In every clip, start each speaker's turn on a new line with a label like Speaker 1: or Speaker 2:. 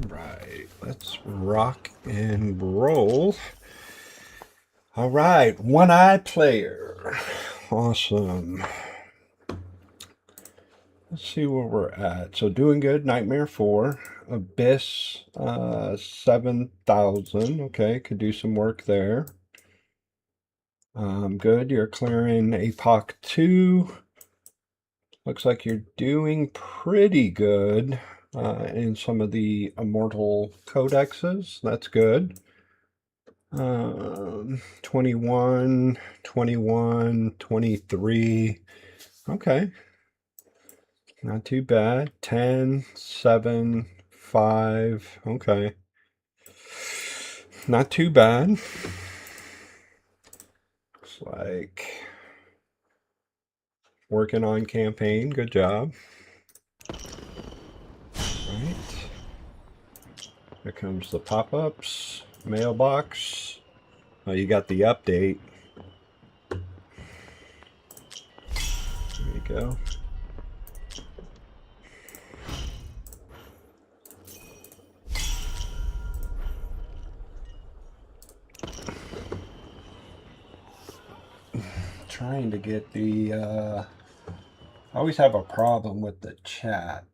Speaker 1: Right, let's rock and roll. All right, one-eye player. Awesome. Let's see where we're at. So doing good, Nightmare 4. Abyss 7,000. Okay, could do some work there. Good, you're clearing APOC 2. Looks like you're doing pretty good in some of the immortal codexes. That's good. 21, 21, 23. Okay, not too bad. 10, 7, 5. Okay, not too bad. Looks like working on campaign. Good job. Right. Here comes the pop-ups. Mailbox. Oh, you got the update. There you go. Trying to get the I always have a problem with the chat.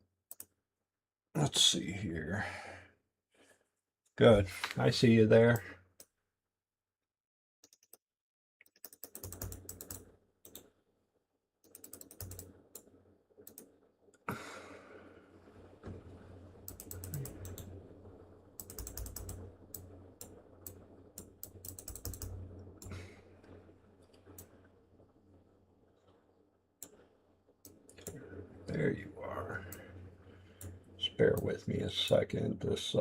Speaker 1: Let's see here. Good. I see you there. There you are. Just bear with me a second. This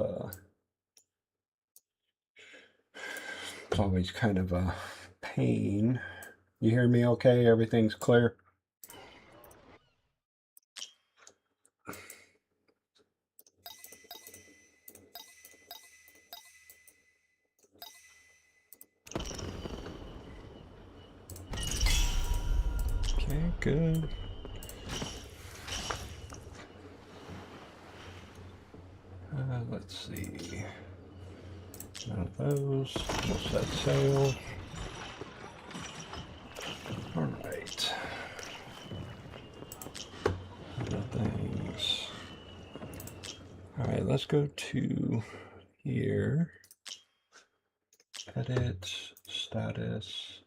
Speaker 1: it's always kind of a pain. You hear me okay? Everything's clear? Okay, good. Let's see. None of those. We'll set sail. All right. Other things. All right, let's go to here. Edit, status.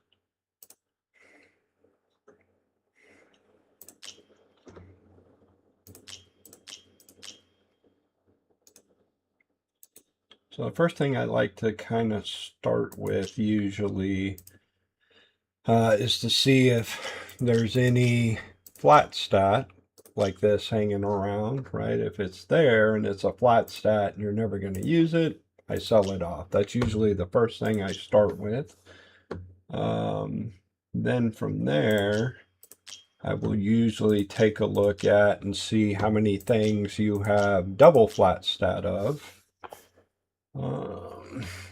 Speaker 1: So the first thing I like to kind of start with usually is to see if there's any flat stat like this hanging around, right? If it's there and it's a flat stat and you're never going to use it, I sell it off. That's usually the first thing I start with. Then from there, I will usually take a look at and see how many things you have double flat stat of.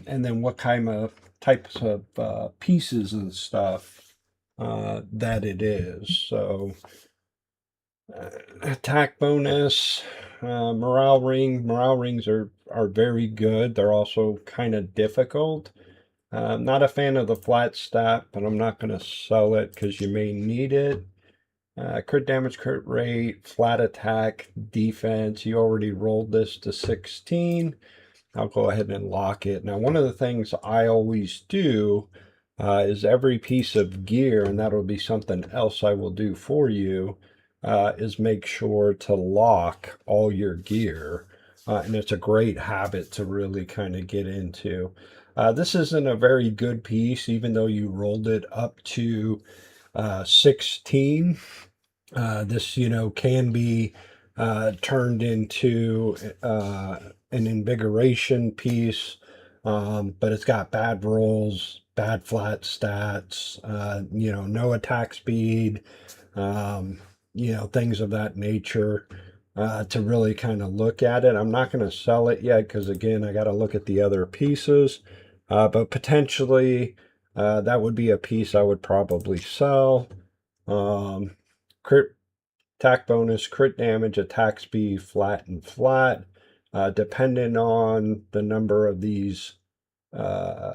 Speaker 1: And then what kind of types of pieces and stuff that it is. So attack bonus, morale rings are very good. They're also kind of difficult. I'm not a fan of the flat stat, but I'm not going to sell it because you may need it. Crit damage, crit rate, flat attack, defense. You already rolled this to 16. I'll go ahead and lock it. Now, one of the things I always do is every piece of gear, and that'll be something else I will do for you, is make sure to lock all your gear. And it's a great habit to really kind of get into. This isn't a very good piece, even though you rolled it up to 16. This, can be turned into an invigoration piece, but it's got bad rolls, bad flat stats, no attack speed, um, things of that nature. To really kind of look at it. I'm not going to sell it yet because, again, I got to look at the other pieces. But potentially, that would be a piece I would probably sell. Crit attack bonus, crit damage, attack speed, flat and flat. Depending on the number of these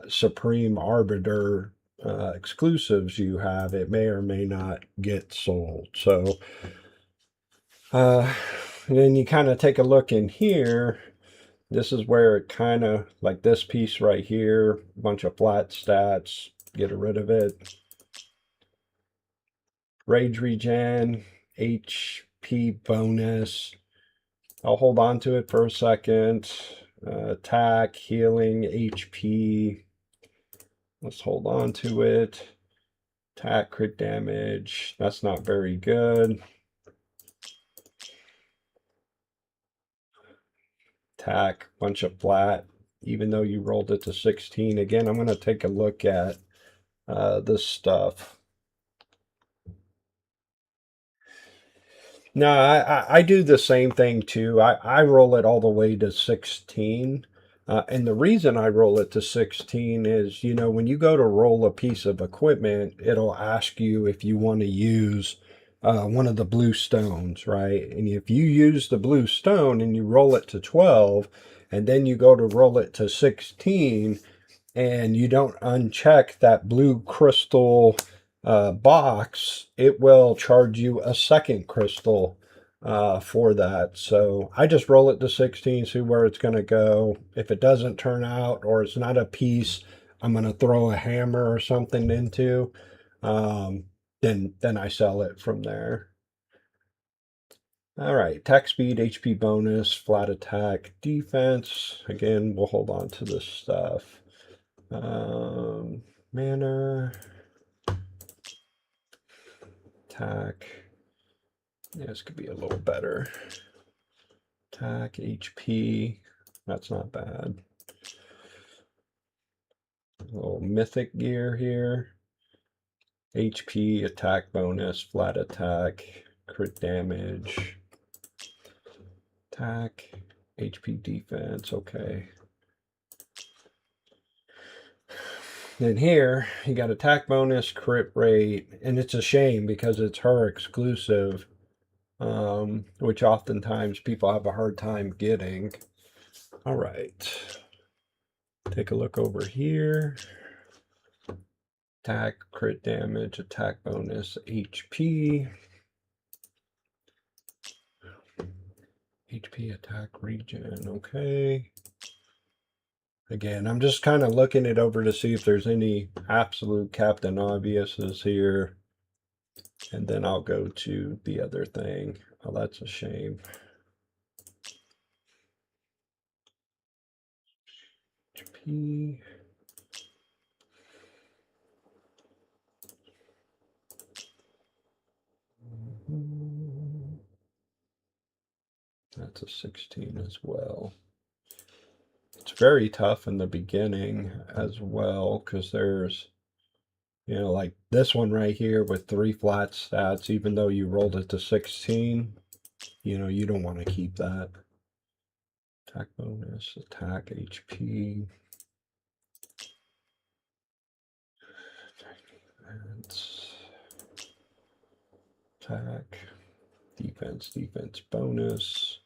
Speaker 1: Supreme Arbiter exclusives you have, it may or may not get sold. So then you kind of take a look in here. This is where it kind of, like this piece right here, bunch of flat stats, get rid of it. Rage regen, HP bonus. I'll hold on to it for a second. Attack, healing, HP. Let's hold on to it. Attack, crit damage. That's not very good. Attack, bunch of flat. Even though you rolled it to 16. Again, I'm going to take a look at this stuff. No, I do the same thing too. I roll it all the way to 16. And the reason I roll it to 16 is, when you go to roll a piece of equipment, it'll ask you if you want to use one of the blue stones, right? And if you use the blue stone and you roll it to 12, and then you go to roll it to 16, and you don't uncheck that blue crystal box, it will charge you a second crystal for that. So I just roll it to 16, see where it's going to go. If it doesn't turn out or it's not a piece I'm going to throw a hammer or something into, um, then I sell it from there. All right, attack speed, HP bonus, flat attack, defense. Again, we'll hold on to this stuff. Mana, attack. Yeah, this could be a little better. Attack, HP. That's not bad. A little mythic gear here. HP, attack bonus, flat attack, crit damage, attack, HP defense. Okay. Then here, you got attack bonus, crit rate, and it's a shame because it's her exclusive, which oftentimes people have a hard time getting. All right. Take a look over here. Attack, crit damage, attack bonus, HP. HP attack regen, okay. Again, I'm just kind of looking it over to see if there's any absolute Captain Obviouses here. And then I'll go to the other thing. Oh, that's a shame. HP. That's a 16 as well. It's very tough in the beginning as well because there's, like this one right here with 3 flat stats, even though you rolled it to 16, you don't want to keep that. Attack bonus, attack HP. Attack, defense bonus,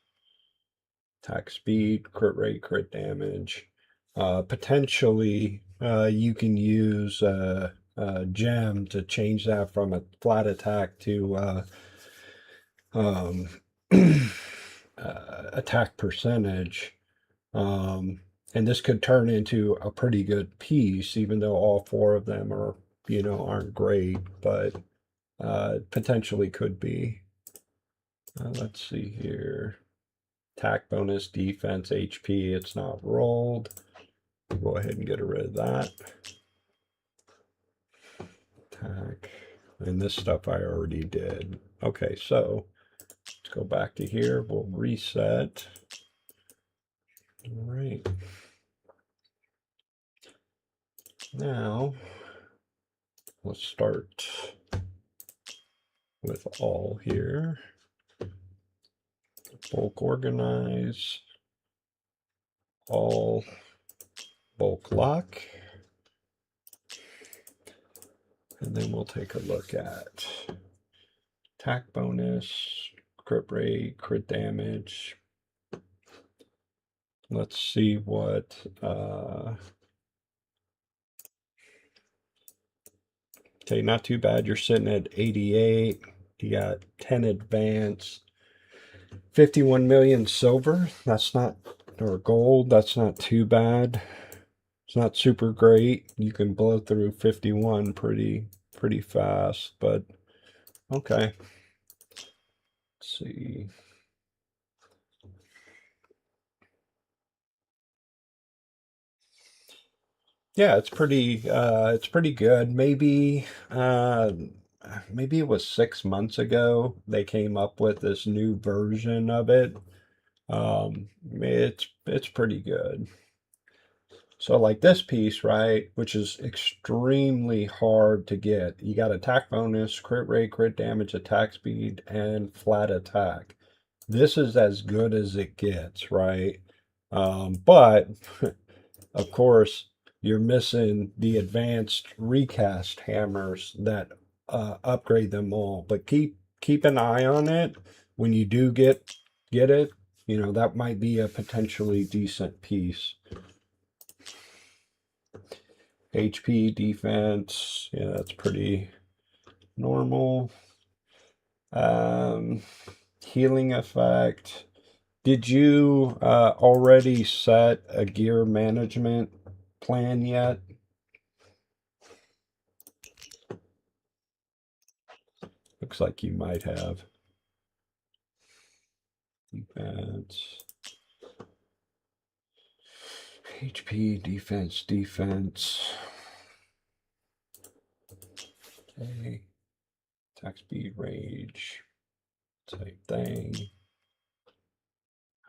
Speaker 1: attack speed, crit rate, crit damage. Potentially you can use gem to change that from a flat attack to um, attack percentage. Um, and this could turn into a pretty good piece, even though all four of them are, aren't great, but potentially could be. Let's see here. Attack bonus, defense, HP. It's not rolled. Go ahead and get rid of that. Attack. And this stuff I already did. Okay, so let's go back to here. We'll reset. All right. Now, let's start with all here. Bulk organize. All bulk lock. And then we'll take a look at attack bonus, crit rate, crit damage. Let's see what okay, not too bad. You're sitting at 88. You got 10 advance, 51 million silver. That's not, or gold. That's not too bad. It's not super great. You can blow through 51 pretty fast, but okay. Let's see. Yeah, it's pretty good. Maybe it was 6 months ago they came up with this new version of it. It's pretty good. So like this piece, right, which is extremely hard to get. You got attack bonus, crit rate, crit damage, attack speed, and flat attack. This is as good as it gets, right? But of course, you're missing the advanced recast hammers that upgrade them all. But keep an eye on it when you do get it. That might be a potentially decent piece. HP, defense, yeah, that's pretty normal. Um, Healing effect. Did you already set a gear management plan yet? Looks like you might have. Defense. HP, defense, defense. Okay. Attack speed, rage. Same thing.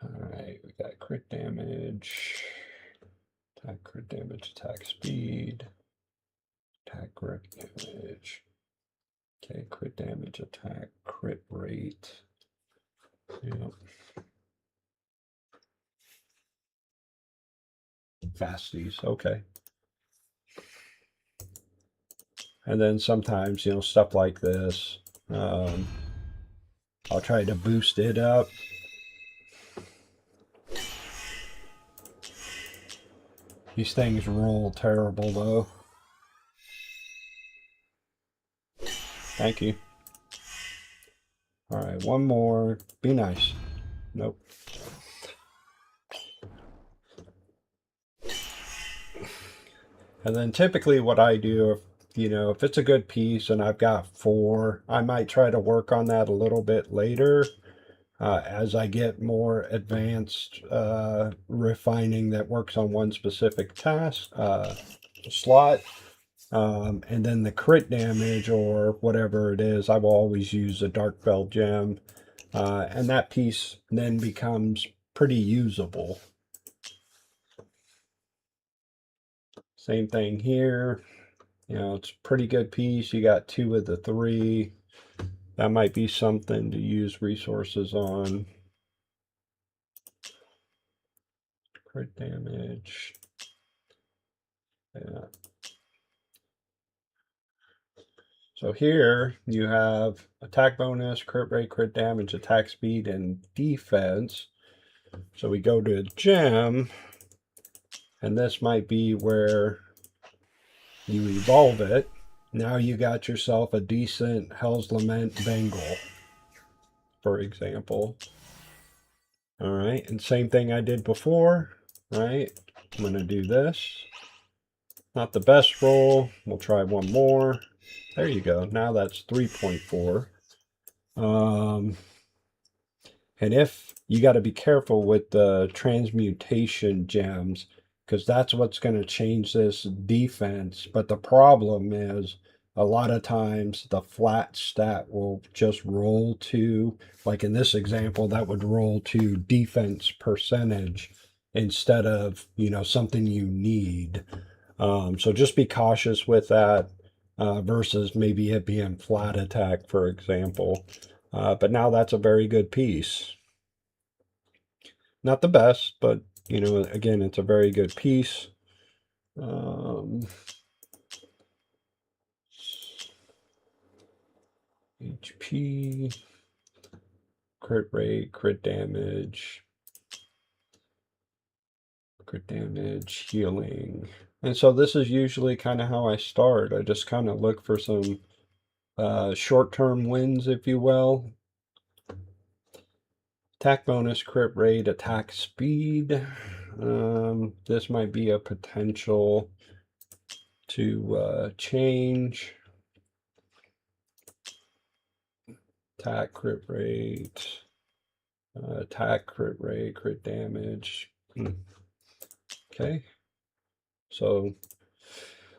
Speaker 1: Alright, we got crit damage. Attack crit damage, attack speed. Attack crit damage. Okay, crit damage, attack, crit rate. Yep. Fasties, okay. And then sometimes, stuff like this, I'll try to boost it up. These things roll terrible though. Thank you. All right, one more. Be nice. Nope. And then typically what I do, if it's a good piece and I've got four, I might try to work on that a little bit later as I get more advanced refining that works on one specific task slot. And then the crit damage or whatever it is, I will always use a dark belt gem. And that piece then becomes pretty usable. Same thing here. It's a pretty good piece. You got two of the three. That might be something to use resources on. Crit damage. Yeah. So here you have attack bonus, crit rate, crit damage, attack speed, and defense. So we go to gem, and this might be where You evolve it. Now you got yourself a decent Hell's Lament Bengal, for example. All right, and same thing I did before, right? I'm gonna do this. Not the best roll. We'll try one more. There you go. Now that's 3.4. And if you got to be careful with the transmutation gems, because that's what's going to change this defense. But the problem is a lot of times the flat stat will just roll to, like in this example, that would roll to defense percentage instead of, something you need. So just be cautious with that versus maybe it being flat attack, for example. But now that's a very good piece. Not the best, but again, it's a very good piece. HP, crit rate, crit damage, healing. And so this is usually kind of how I start. I just kind of look for some short-term wins, if you will. Attack bonus, crit rate, attack speed. This might be a potential to change. Attack, crit rate, attack, crit rate, crit damage. Okay. So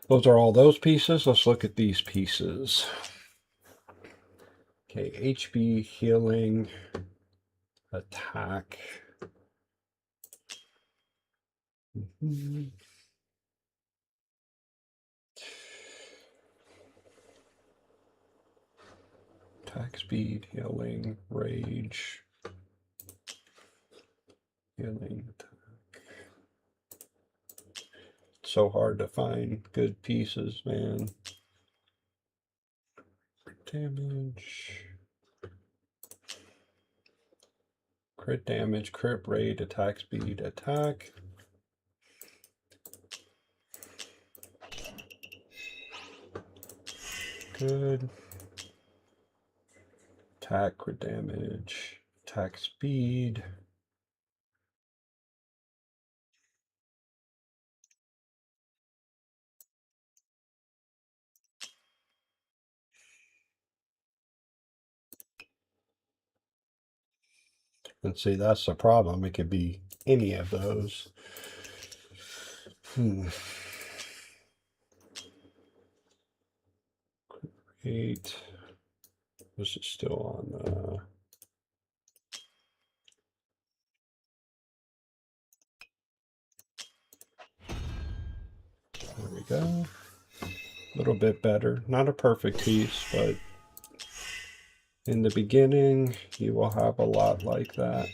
Speaker 1: those are all those pieces. Let's look at these pieces. Okay, HP, healing, attack. Attack speed, healing, rage, healing, attack. It's so hard to find good pieces, man. Damage. Crit damage, crit rate, attack speed, attack. Good. Attack, crit damage, attack speed. And see, that's the problem. It could be any of those. Eight. This is still on. There we go. A little bit better. Not a perfect piece, but in the beginning, you will have a lot like that.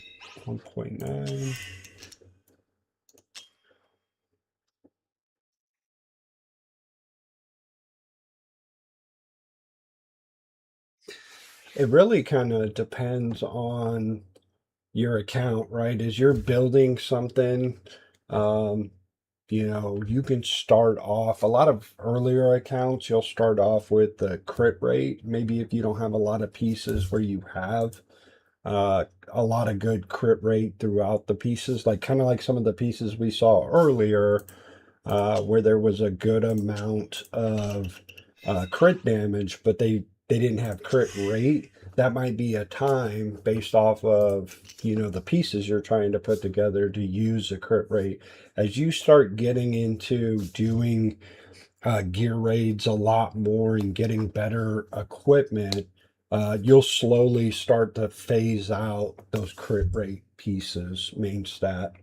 Speaker 1: 1.9. It really kind of depends on your account, right? As you're building something, you can start off a lot of earlier accounts. You'll start off with the crit rate. Maybe if you don't have a lot of pieces where you have a lot of good crit rate throughout the pieces, like kind of like some of the pieces we saw earlier, where there was a good amount of crit damage, but they didn't have crit rate. That might be a time based off of the pieces you're trying to put together to use the crit rate. As you start getting into doing gear raids a lot more and getting better equipment, you'll slowly start to phase out those crit rate pieces, main stat.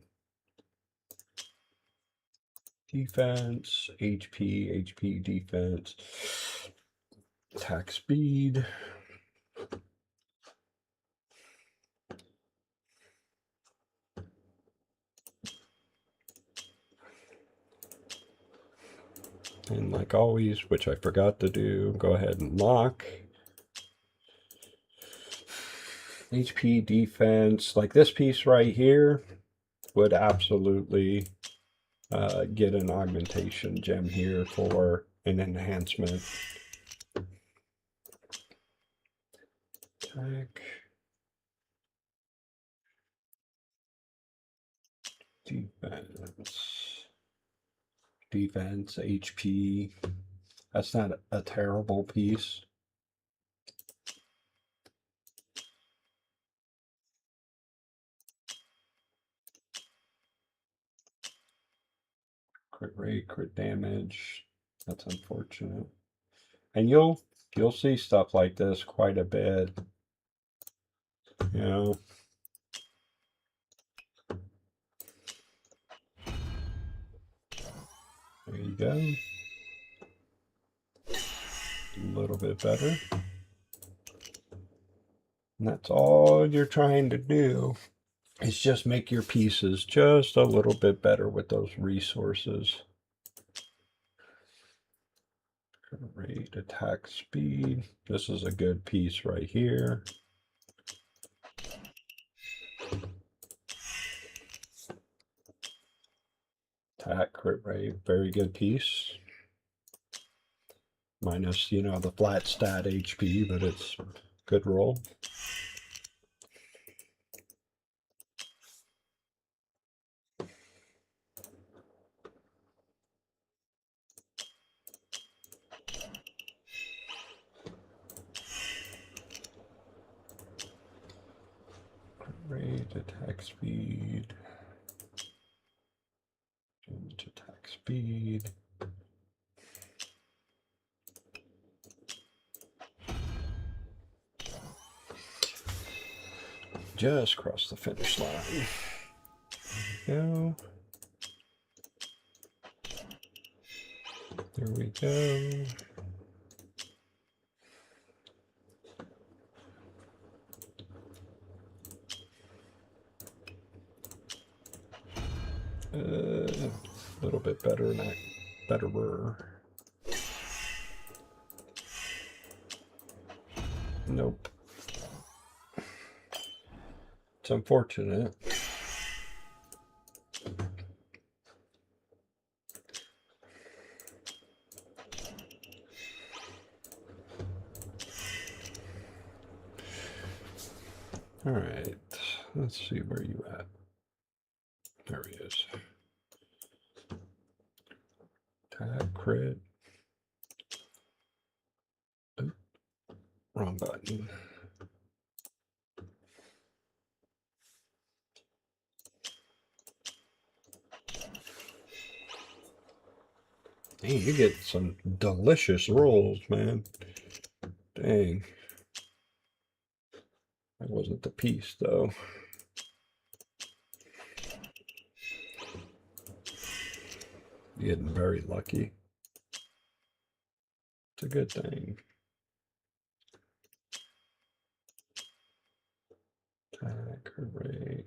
Speaker 1: Defense, HP, defense, attack speed. And like always, which I forgot to do, go ahead and lock. HP, defense, like this piece right here would absolutely get an augmentation gem here for an enhancement. Attack. Defense. Defense, HP. That's not a terrible piece. Crit rate, crit damage. That's unfortunate. And you'll see stuff like this quite a bit. You know. There you go. A little bit better. And that's all you're trying to do is just make your pieces just a little bit better with those resources. Rate, attack speed. This is a good piece right here. Attack, crit rate, very good piece. Minus, you know, the flat stat HP, but it's good roll. Rate, attack speed, change attack speed. Just cross the finish line. There we go. There we go. A little bit better, not betterer. Nope. It's unfortunate. All right, let's see where you at. There he is. Attack, crit. Oop, wrong button. Hey, you get some delicious rolls, man. Dang. That wasn't the piece, though. Getting very lucky. It's a good thing. Attack rate.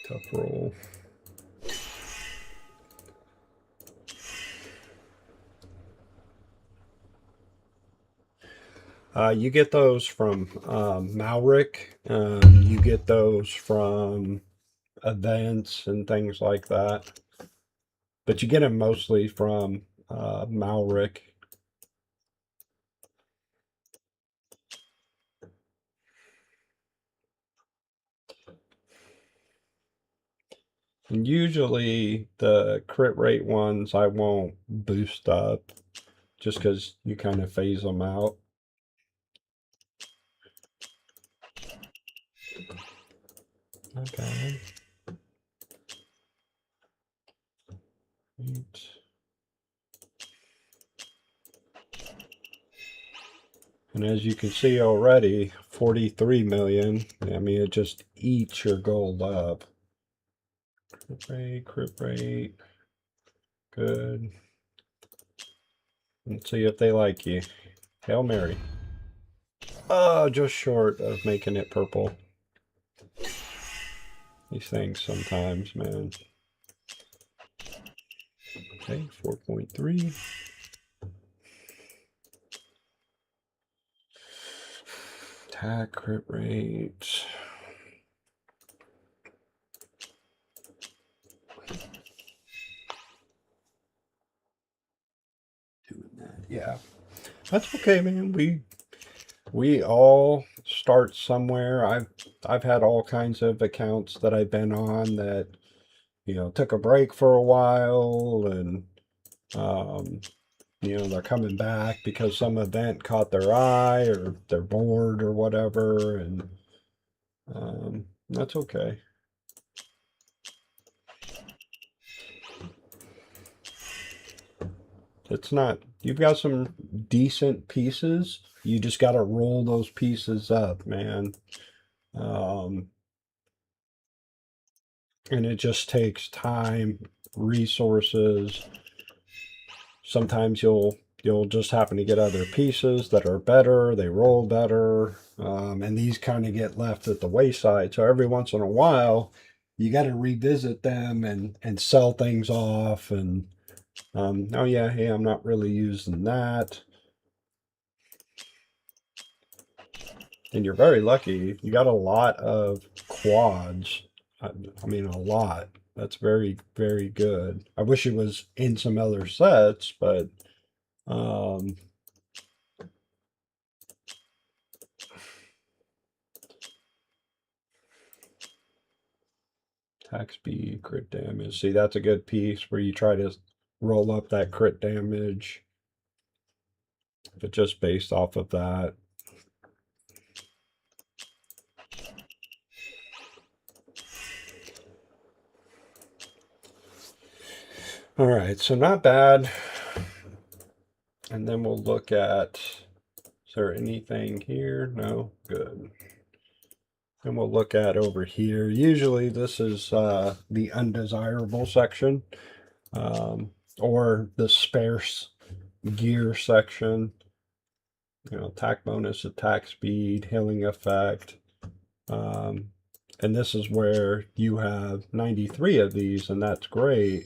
Speaker 1: Tough roll. You get those from Malric. You get those from events and things like that. But you get them mostly from Malric. And usually the crit rate ones I won't boost up just because you kind of phase them out. Okay. Eight. And as you can see already, 43 million. I mean, it just eats your gold up. Crit rate, crit rate. Good. Let's see if they like you. Hail Mary. Oh, just short of making it purple. These things sometimes, man. Okay, 4.3. Attack, crit rate. Doing that. Yeah. That's okay, man. We all start somewhere. I've had all kinds of accounts that I've been on that, took a break for a while and um, they're coming back because some event caught their eye or they're bored or whatever, and that's okay. It's not, you've got some decent pieces. You just got to roll those pieces up, man. Um, and it just takes time, resources. Sometimes you'll just happen to get other pieces that are better, they roll better, and these kind of get left at the wayside. So every once in a while, you got to revisit them and sell things off. And oh yeah, hey, I'm not really using that. And you're very lucky. You got a lot of quads. I mean, a lot. That's very, very good. I wish it was in some other sets, but um, attack speed, crit damage. See, that's a good piece where you try to roll up that crit damage. But just based off of that. All right, so not bad. And then we'll look at, is there anything here? No? Good. And we'll look at over here. Usually this is the undesirable section or the sparse gear section. Attack bonus, attack speed, healing effect. And this is where you have 93 of these, and that's great.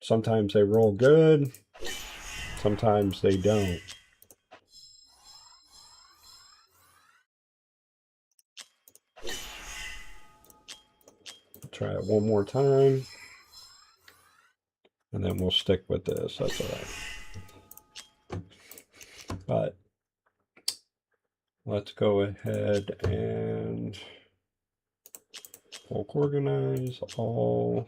Speaker 1: Sometimes they roll good, sometimes they don't. Try it one more time. And then we'll stick with this. That's all right. But let's go ahead and bulk organize all.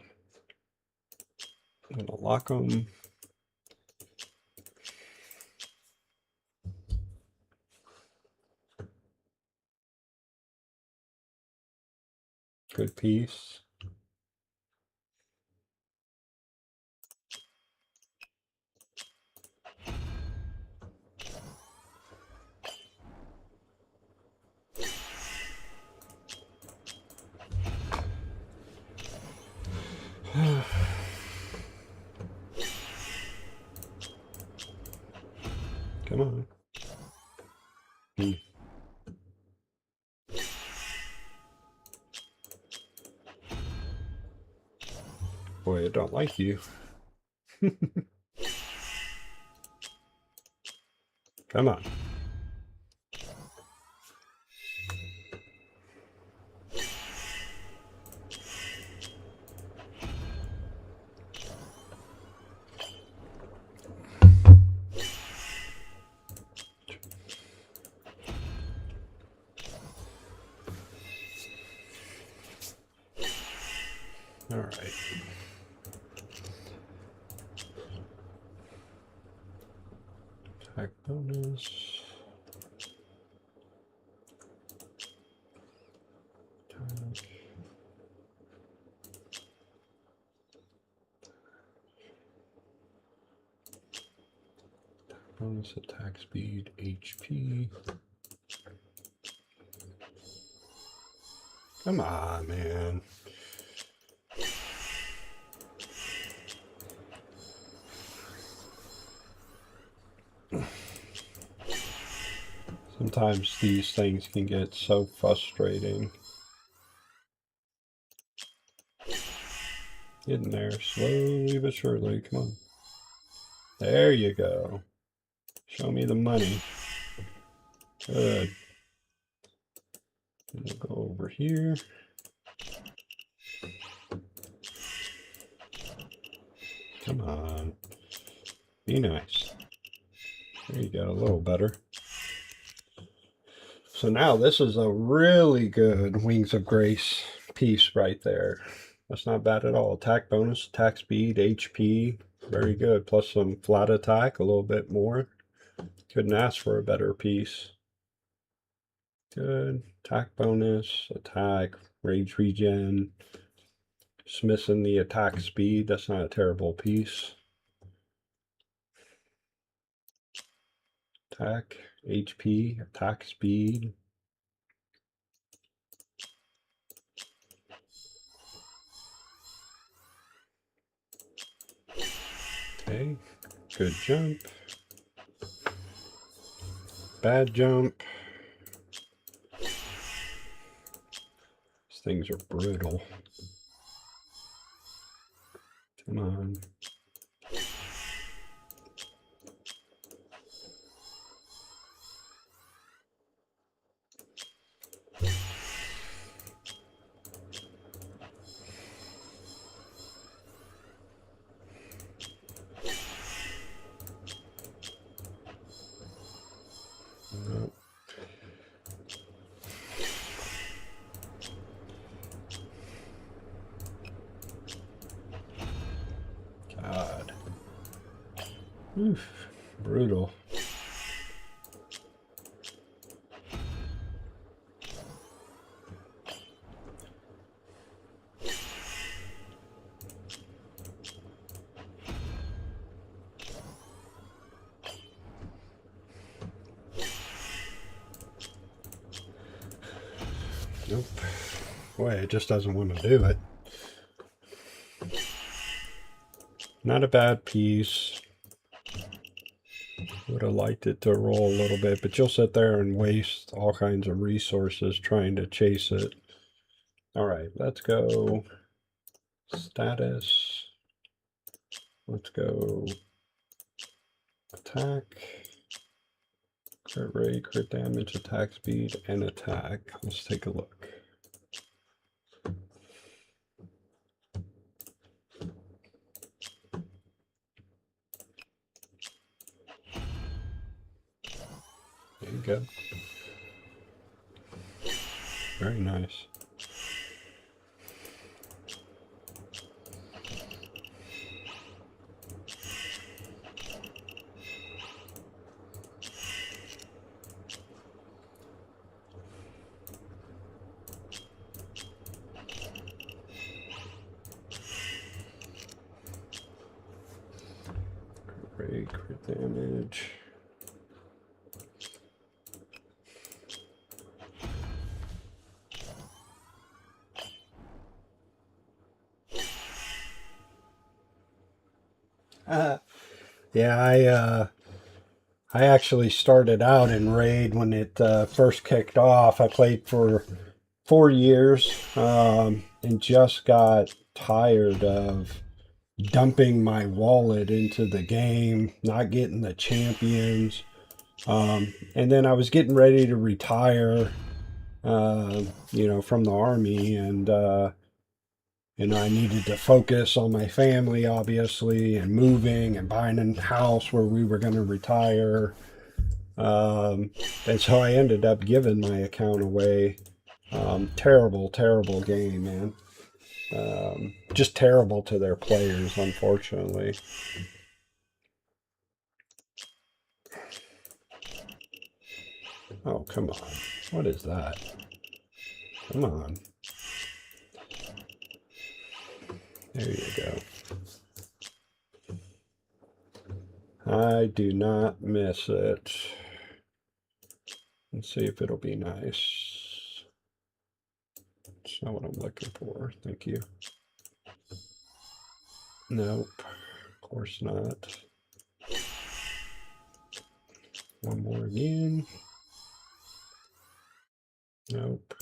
Speaker 1: I'm going to lock them. Good piece. Come on. Boy, I don't like you. Come on. All right. Attack bonus. Bonus attack speed, HP. Come on, man. Sometimes these things can get so frustrating. Getting there slowly but surely. Come on. There you go. Show me the money. Good. We'll go over here. Come on. Be nice. There you go, a little better. So now this is a really good Wings of Grace piece right there. That's not bad at all. Attack bonus, attack speed, HP. Very good. Plus some flat attack, a little bit more. Couldn't ask for a better piece. Good. Attack bonus, attack, rage regen. Just missing the attack speed. That's not a terrible piece. Attack, HP, attack speed. Okay, good jump. Bad jump. These things are brutal. Come on. Nope. God. Oof. Brutal. Nope. Boy, it just doesn't want to do it. Not a bad piece. Would have liked it to roll a little bit, but you'll sit there and waste all kinds of resources trying to chase it. All right, let's go status. Let's go attack, crit rate, crit damage, attack speed, and attack. Let's take a look. There you go. Very nice. Crit damage. Yeah, I actually started out in Raid when it first kicked off. I played for 4 years and just got tired of dumping my wallet into the game, not getting the champions. And then I was getting ready to retire, from the army, and I needed to focus on my family, obviously, and moving and buying a house where we were going to retire. And so I ended up giving my account away. Terrible, terrible game, man. Just terrible to their players, unfortunately. Oh, come on. What is that? Come on. There you go. I do not miss it. Let's see if it'll be nice. It's not what I'm looking for. Thank you. Nope. Of course not. One more again. Nope.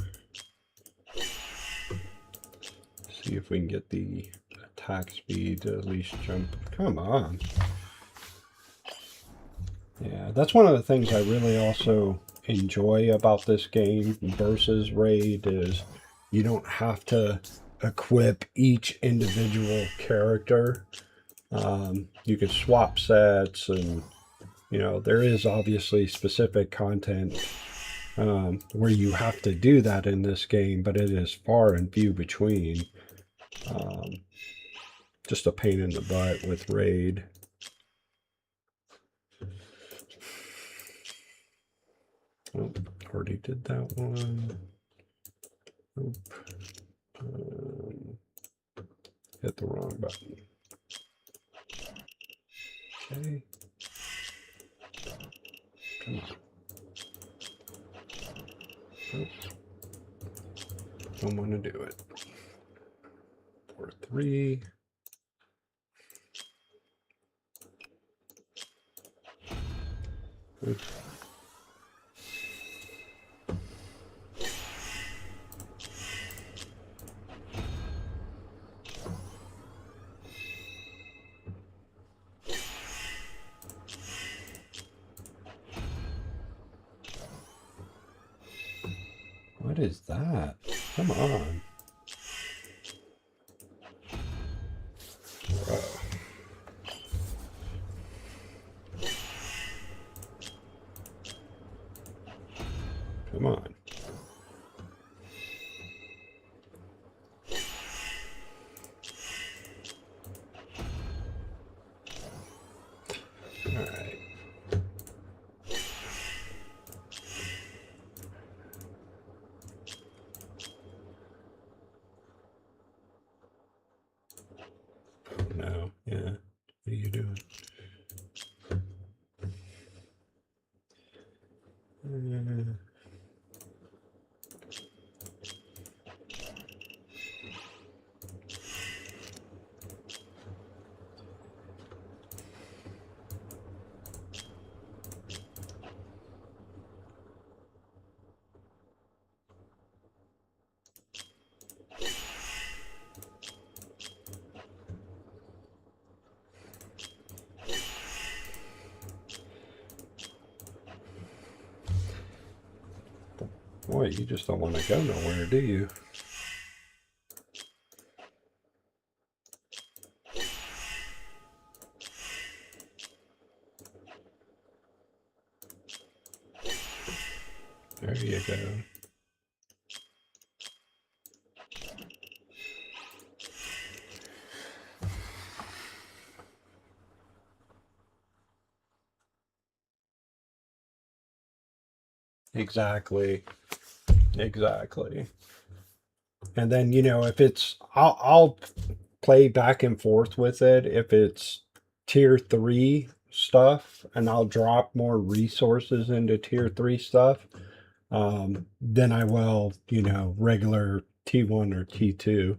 Speaker 1: See if we can get the attack speed to at least jump. Come on. Yeah, that's one of the things I really also enjoy about this game versus Raid is you don't have to equip each individual character. You can swap sets, and you know there is obviously specific content where you have to do that in this game, but it is far and few between. Um, just a pain in the butt with Raid. Oh, already did that one. Nope. Hit the wrong button. Okay. Come on. Nope. Don't want to do it. 4-3. Oops. What is that? Come on. Come on. All right. Oh, no. Yeah. What are you doing? Boy, you just don't want to go nowhere, do you? There you go. Exactly. Exactly. And then, you know, if it's, I'll play back and forth with it if it's tier 3 stuff, and I'll drop more resources into tier 3 stuff than I will, you know, regular T1 or T2.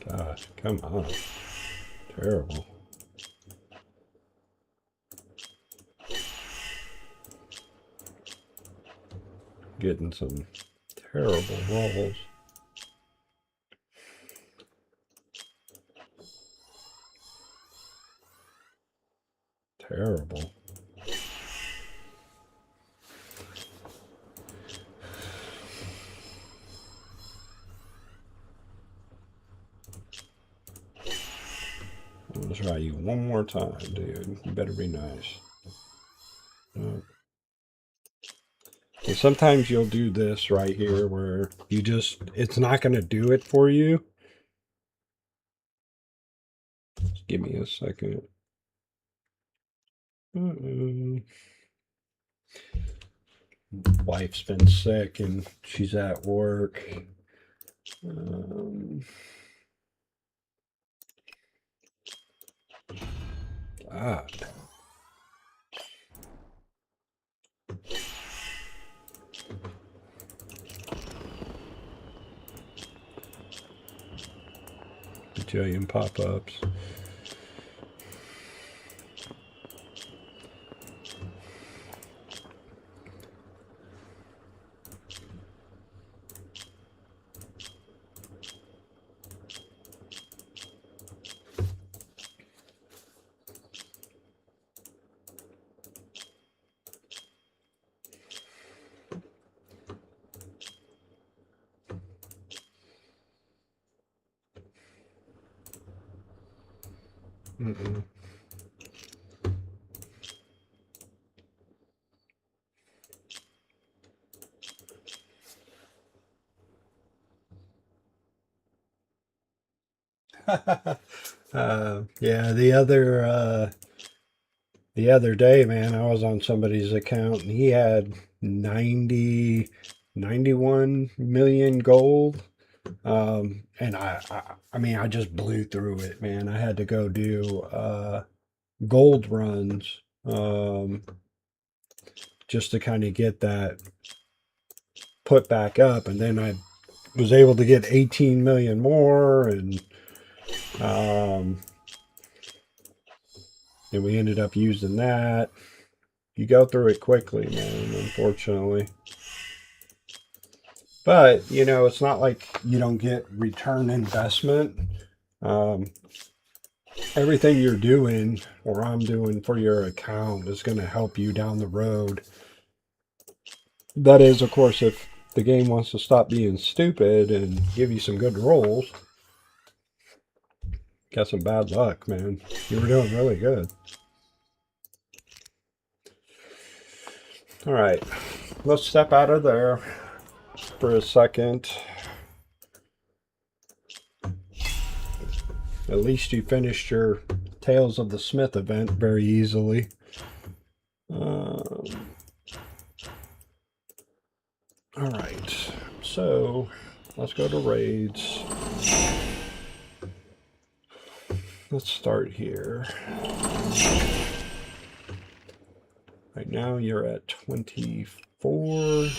Speaker 1: Gosh, come on. Terrible. Getting some terrible rolls. Terrible. I'll try you one more time, dude. You better be nice. And sometimes you'll do this right here where you just, it's not going to do it for you. Just give me a second. Wife's been sick and she's at work. God. Bajillion pop-ups. Mm-mm. Yeah, the other day, man, I was on somebody's account and he had 91 million gold. And I mean, I just blew through it, man. I had to go do gold runs just to kind of get that put back up, and then I was able to get 18 million more, um, and we ended up using that. You go through it quickly, man, unfortunately. But, you know, it's not like you don't get return investment. Um, Everything you're doing or I'm doing for your account is going to help you down the road. That is, of course, if the game wants to stop being stupid and give you some good rolls. Got some bad luck, man. You were doing really good. All right, let's step out of there for a second. At least you finished your Tales of the Smith event very easily. All right, so let's go to raids. Let's start here. Right now you're at 24.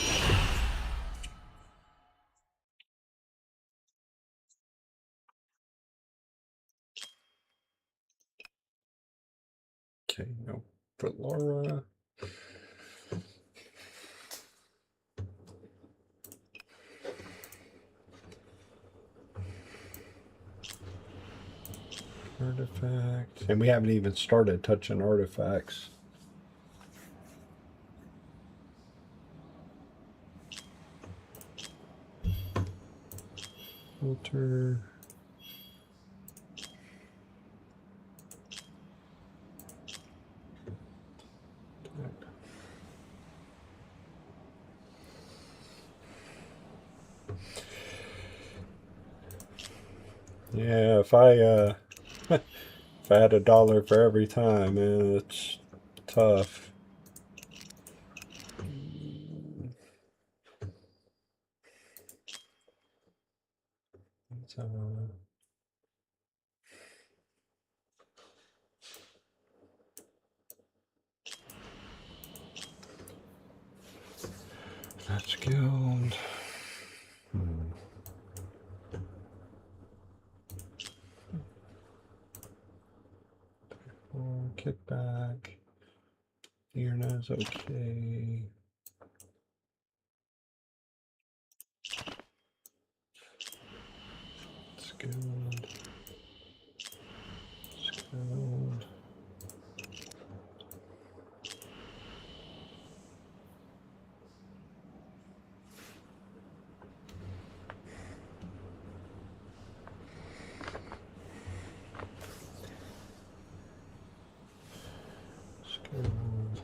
Speaker 1: Okay, no, for Laura. Artifact. And we haven't even started touching artifacts. Filter. Yeah, if I if I had $1 for every time, man, it's tough. So, that's guild. Oh, kickback. Irna's okay. Skilled. Skilled. Skilled.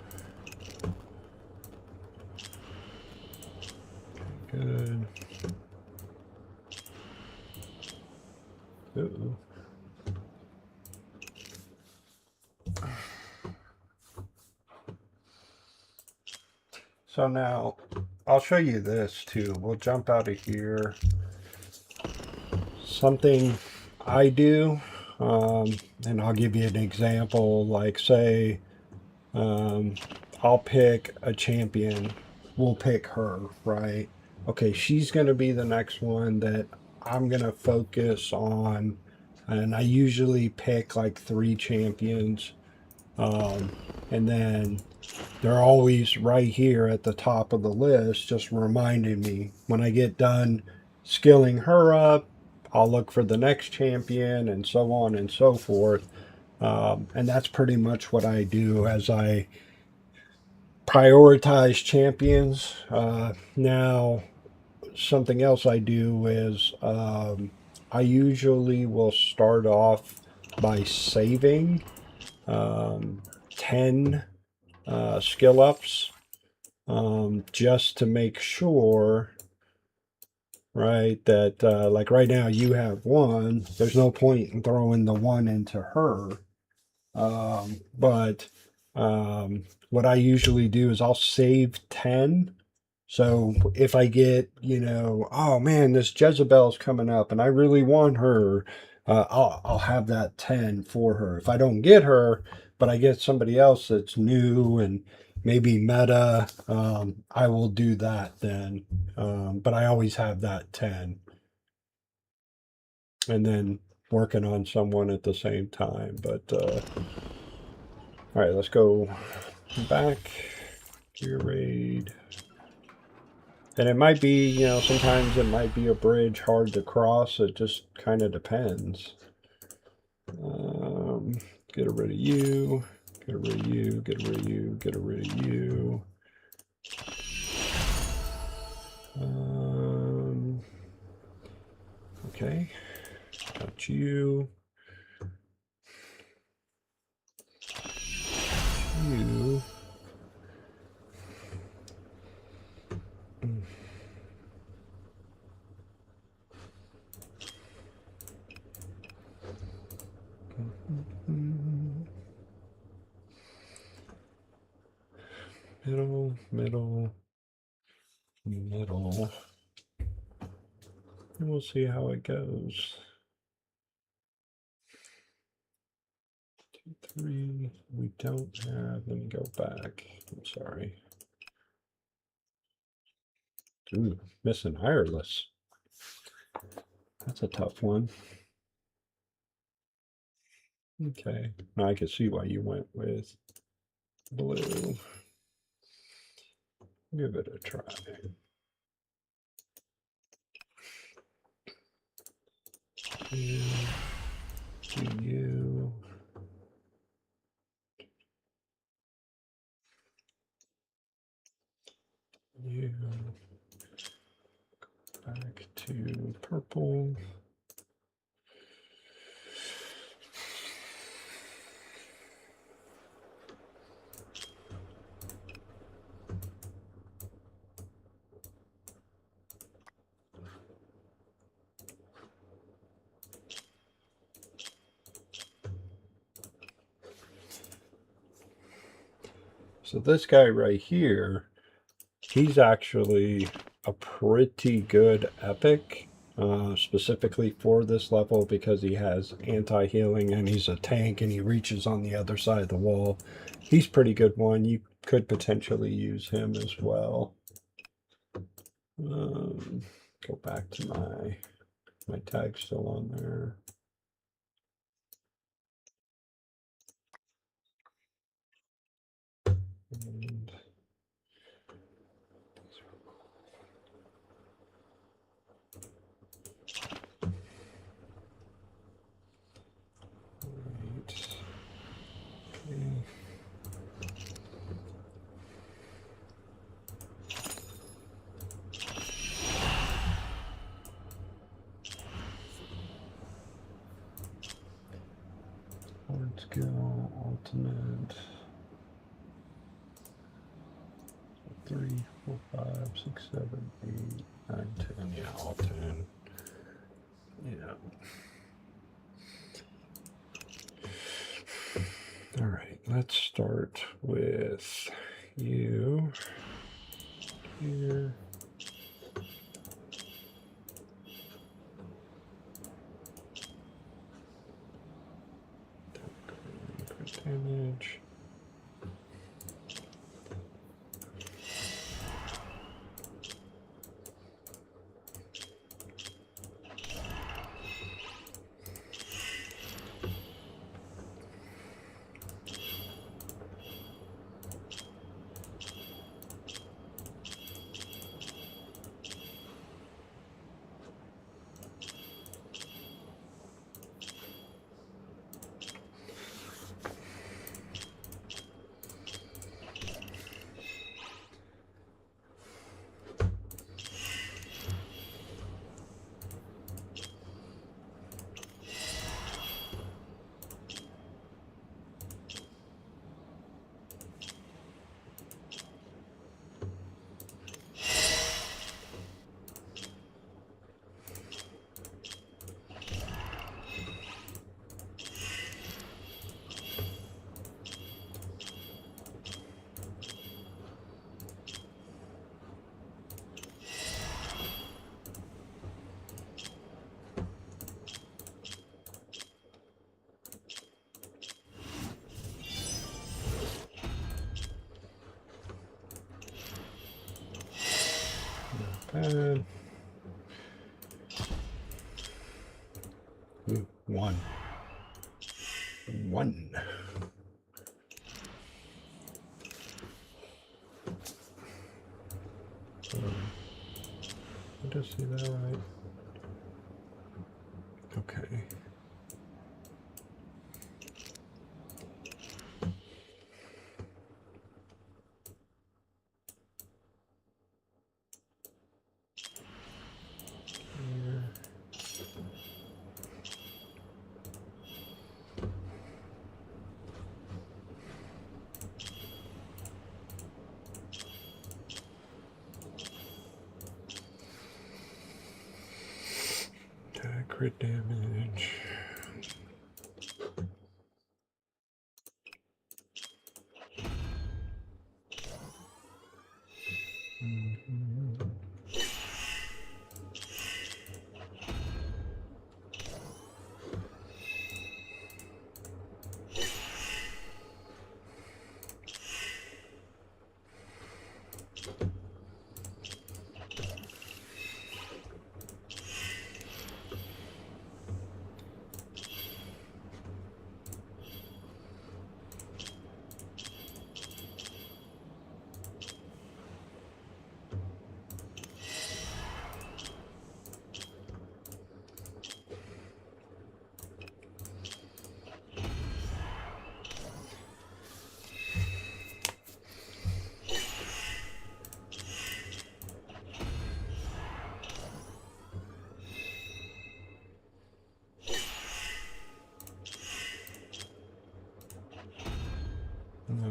Speaker 1: Good. Uh-oh. So now I'll show you this too. We'll jump out of here. Something I do, and I'll give you an example. Like, say, um, I'll pick a champion. We'll pick her, right? Okay, she's going to be the next one that I'm going to focus on. And I usually pick like 3 champions. Um, and then they're always right here at the top of the list, just reminding me when I get done skilling her up, I'll look for the next champion and so on and so forth. And that's pretty much what I do as I prioritize champions. Now, something else I do is I usually will start off by saving 10 skill ups just to make sure, right, that like right now you have one. There's no point in throwing the one into her. But what I usually do is I'll save 10. So if I get, oh man, this Jezebel's coming up and I really want her, I'll have that 10 for her. If I don't get her, but I get somebody else that's new and maybe meta, I will do that then. But I always have that 10. And then working on someone at the same time. But all right, let's go back to your raid. And it might be, sometimes it might be a bridge hard to cross. It just kind of depends. Get rid of you. Get rid of you. Get rid of you. Get rid of you. Okay. Got you. You. Middle, middle, middle. And we'll see how it goes. 2, 3. We don't have. Let me go back. I'm sorry. Ooh, missing Ireless. That's a tough one. Okay. Now I can see why you went with blue. Give it a try. You, you. You. Back to purple. So this guy right here, he's actually a pretty good epic, specifically for this level because he has anti-healing and he's a tank and he reaches on the other side of the wall. He's pretty good one. You could potentially use him as well. Go back to my tag still on there. And okay. Hard skill, ultimate. 3, 4, 5, 6, 7, 8, 9, 10. Yeah, all 10. Yeah. All right, let's start with you here. Put damage. Ooh, one. One. I just see that right. Okay. Crit damage. No.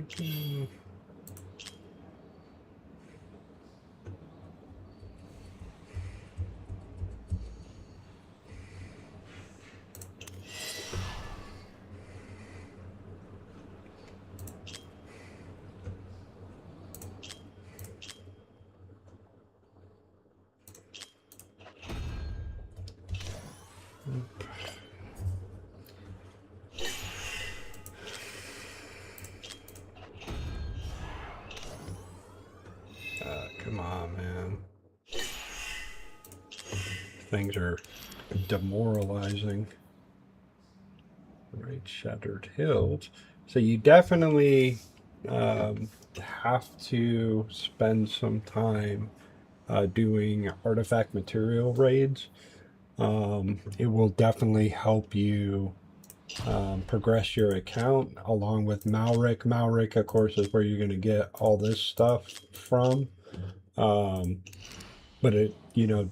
Speaker 1: Taken. Come on, man. Things are demoralizing. Right, Shattered Hills. So you definitely have to spend some time doing artifact material raids. It will definitely help you progress your account along with Malric. Malric, of course, is where you're going to get all this stuff from. But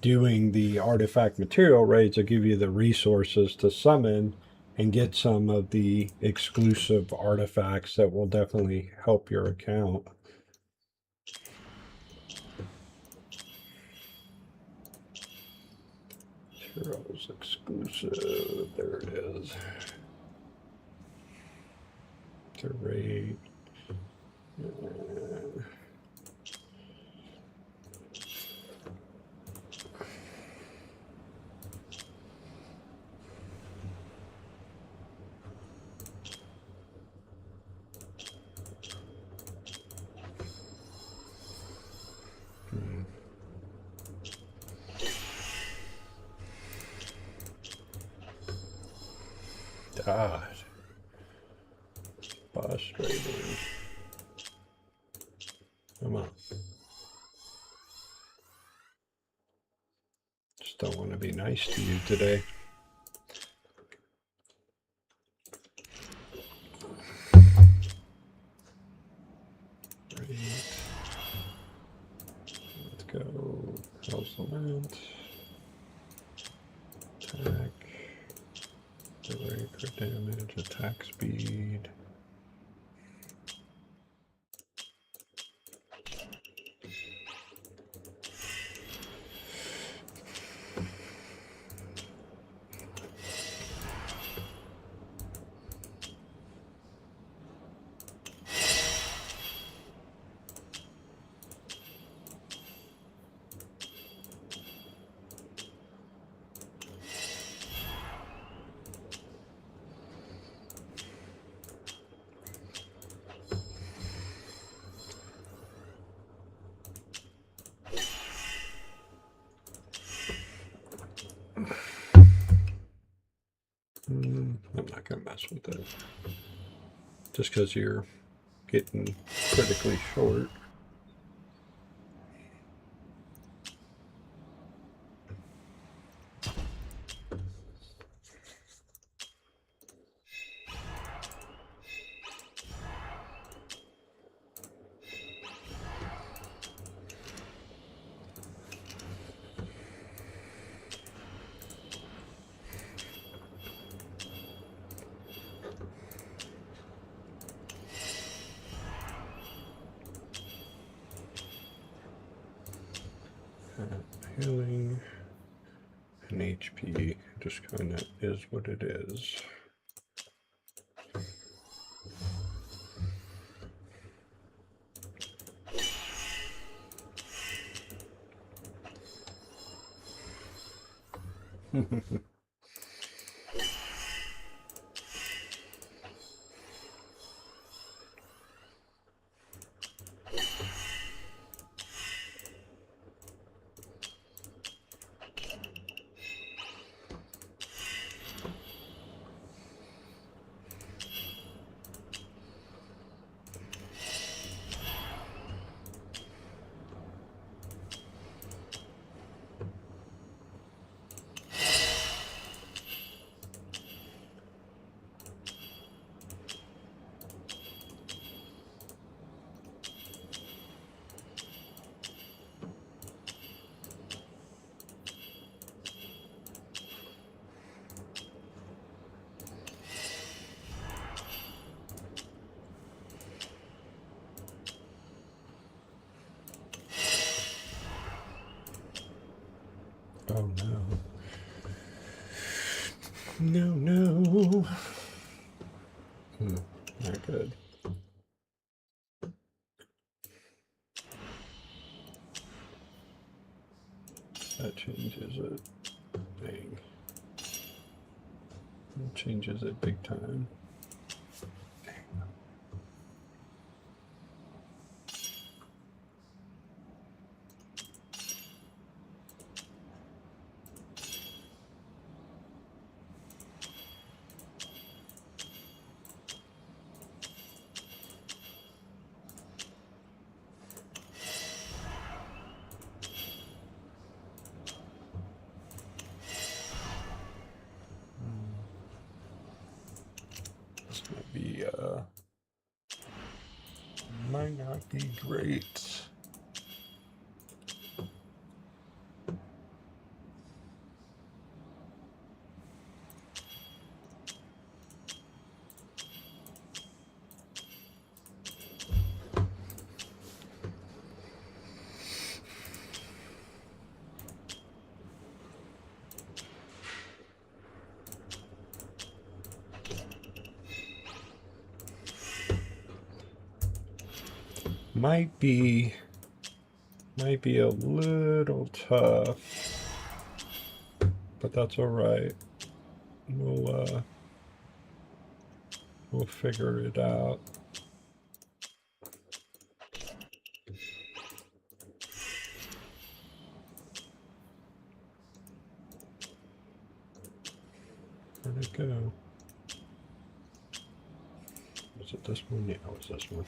Speaker 1: doing the artifact material raids will give you the resources to summon and get some of the exclusive artifacts that will definitely help your account. Heroes exclusive. There it is. The raid. God. Frustrating. Come on. Still want to be nice to you today. Right. Let's go. Element. Attack. Delay crit damage. Attack speed. I'm not going to mess with it. Just because you're getting critically short. Healing and HP just kind of is what it is. Oh no. No. Not good. That changes it. Dang. That changes it big time. Might not be great. Might be a little tough, but that's all right. We'll figure it out. Where'd it go? Was it this one? Yeah, it was this one.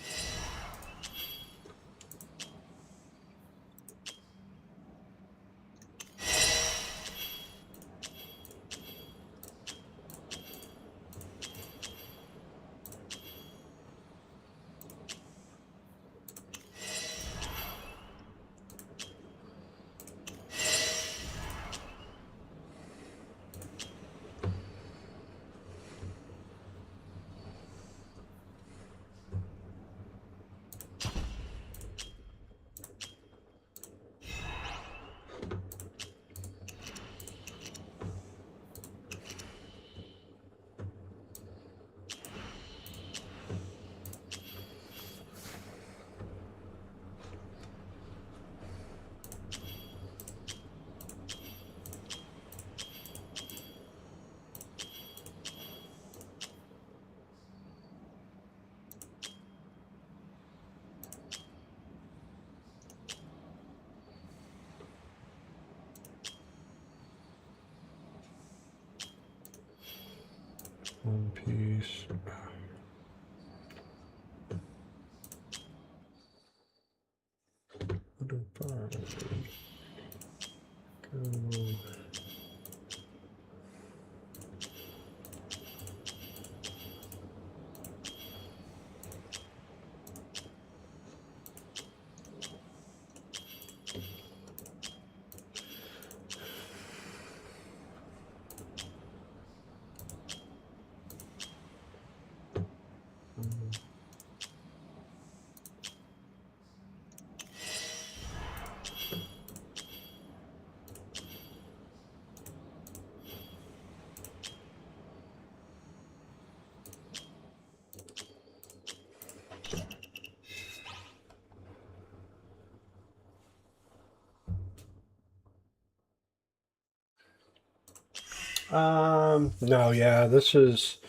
Speaker 1: No, yeah, this is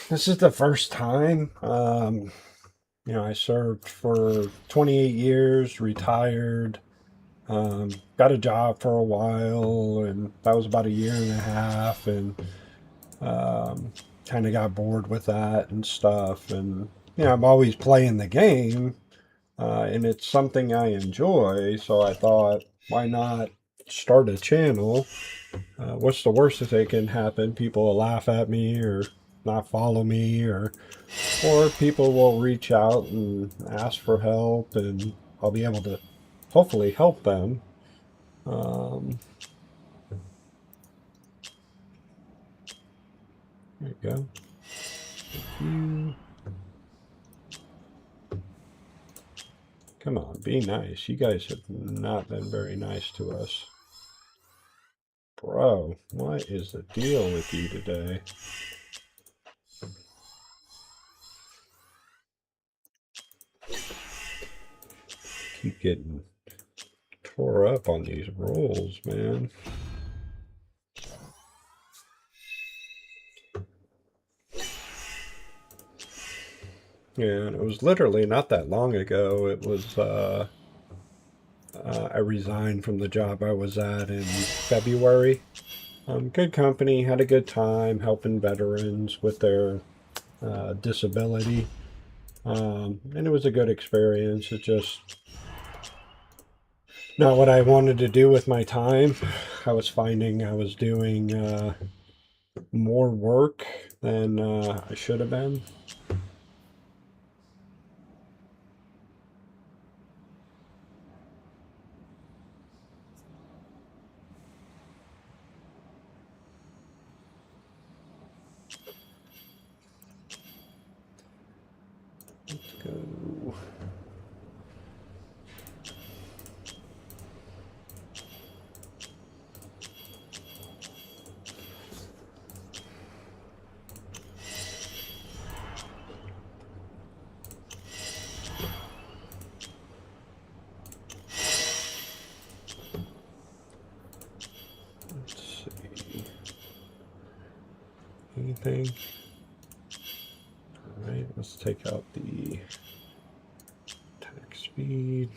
Speaker 1: the first time. I served for 28 years, retired, got a job for a while, and that was about a year and a half, and um, kind of got bored with that and stuff. And I'm always playing the game, and it's something I enjoy. So I thought, why not start a channel? What's the worst that can happen? People will laugh at me or not follow me, or people will reach out and ask for help, and I'll be able to hopefully help them. Um, there you go. You, come on, be nice. You guys have not been very nice to us. Bro, what is the deal with you today? Keep getting tore up on these rolls, man. Yeah, and it was literally not that long ago. It was, I resigned from the job I was at in February. Good company, had a good time helping veterans with their disability. And it was a good experience. It just not what I wanted to do with my time. I was finding I was doing more work than I should have been. Let's go. Let's see. Anything? All right, let's take out the attack speed.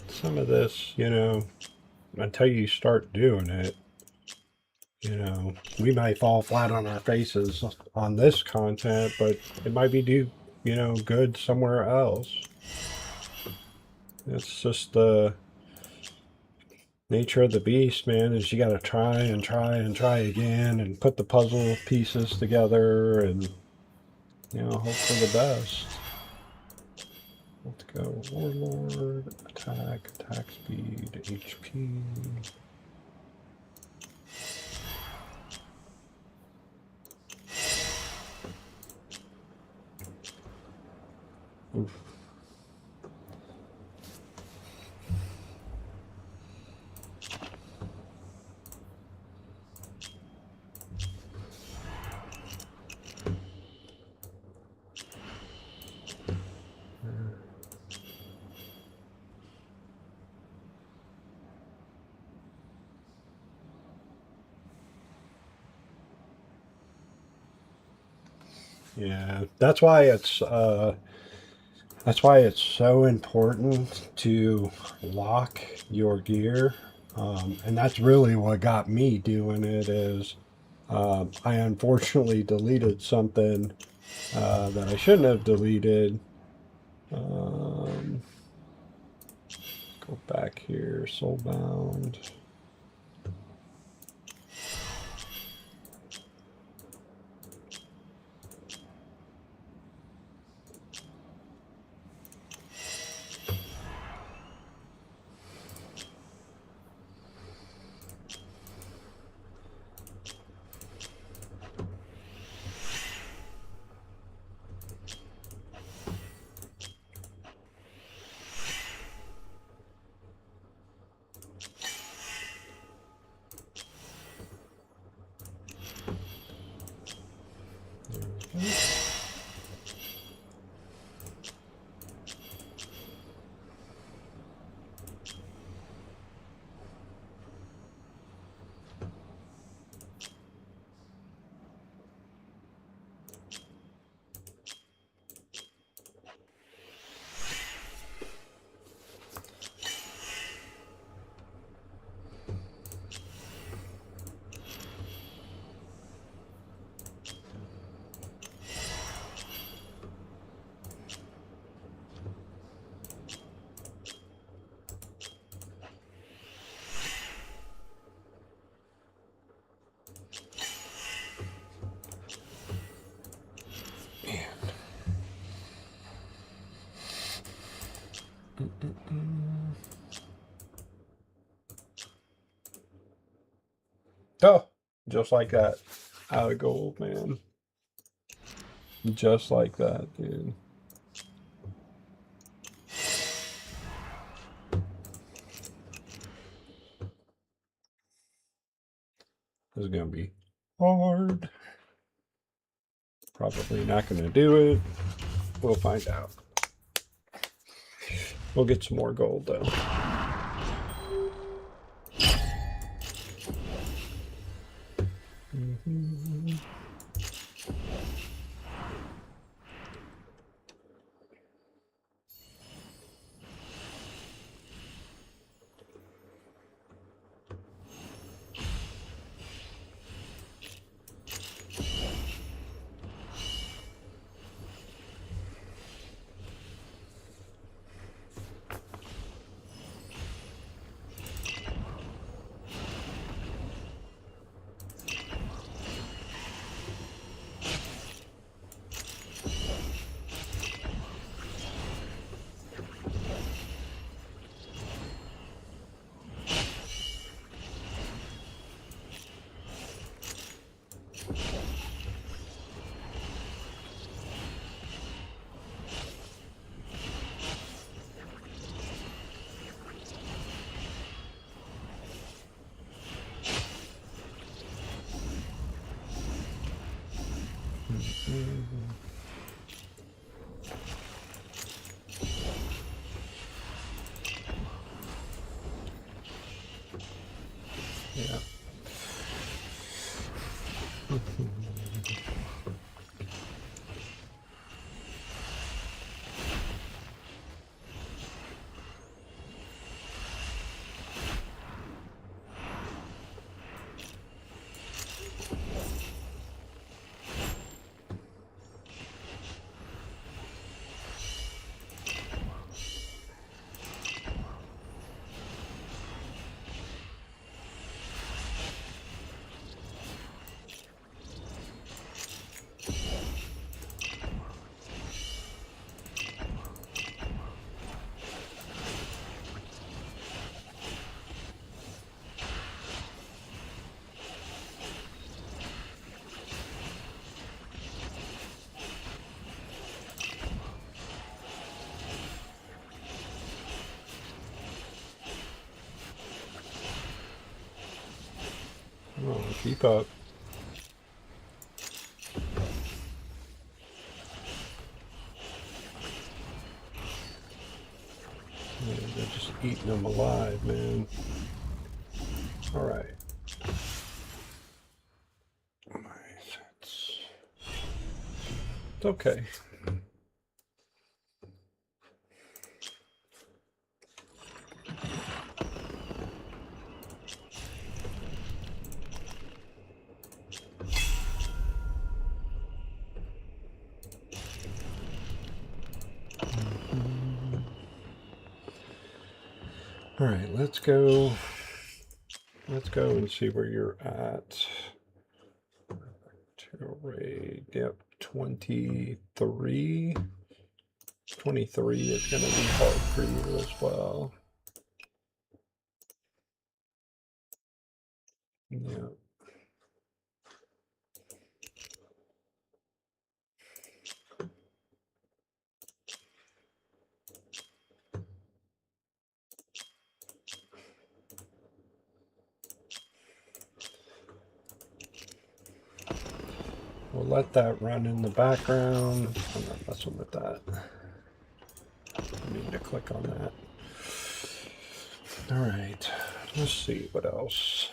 Speaker 1: Some of this, until you start doing it, we might fall flat on our faces on this content, but it might be good somewhere else. It's just nature of the beast, man, is you got to try and try and try again and put the puzzle pieces together and, hope for the best. Let's go Warlord, attack speed, HP. Oof. Yeah, that's why it's so important to lock your gear. And that's really what got me doing it is I unfortunately deleted something that I shouldn't have deleted. Go back here, Soulbound. Oh, just like that. Out of gold, man. Just like that, dude. This is going to be hard. Probably not going to do it. We'll find out. We'll get some more gold, though. Yeah. Come on, keep up. Yeah, they're just eating them alive, man. All right. It's okay. All right, let's go. Let's go and see where you're at. Raid, yep, 23. 23 is going to be hard for you as well. Yeah. We'll let that run in the background. I'm not messing with that. I need to click on that. All right, let's see what else.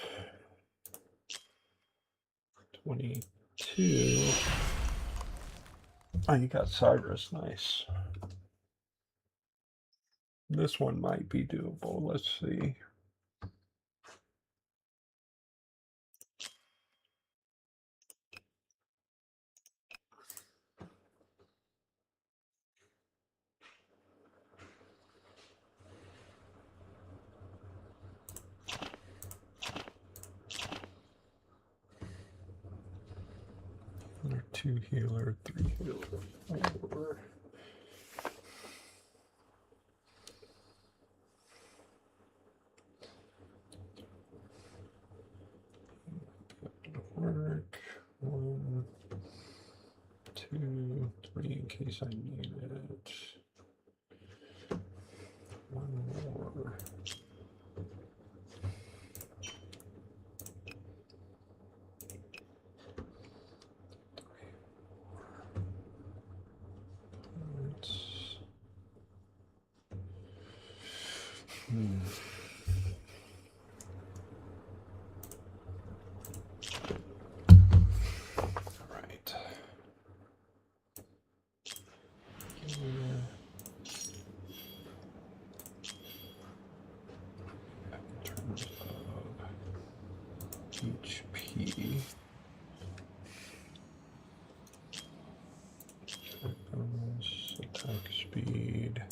Speaker 1: 22. Oh, you got Cyrus, nice. This one might be doable. Let's see. Another 2 healer, 3 healer, 4. Work. 1, 2, 3 in case I need it. 1 more. All right. In terms of HP, bonus, attack speed.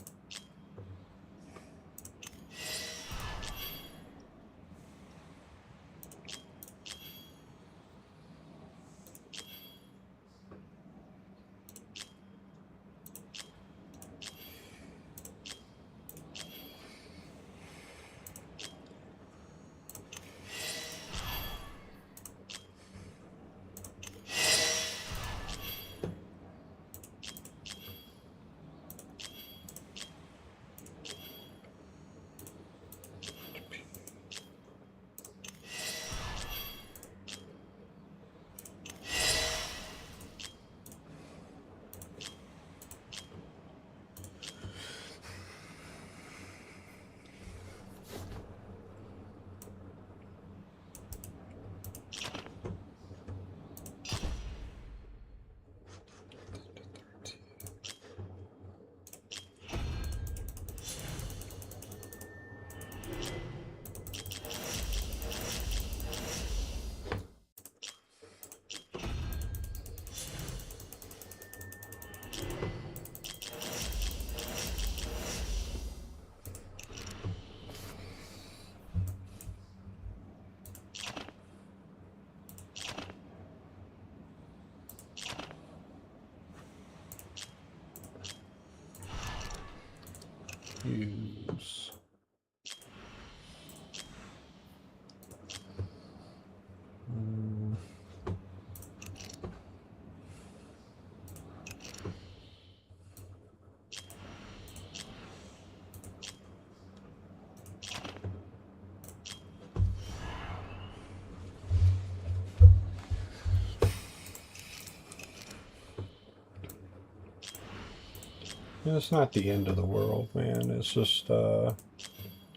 Speaker 1: It's not the end of the world, man. It's just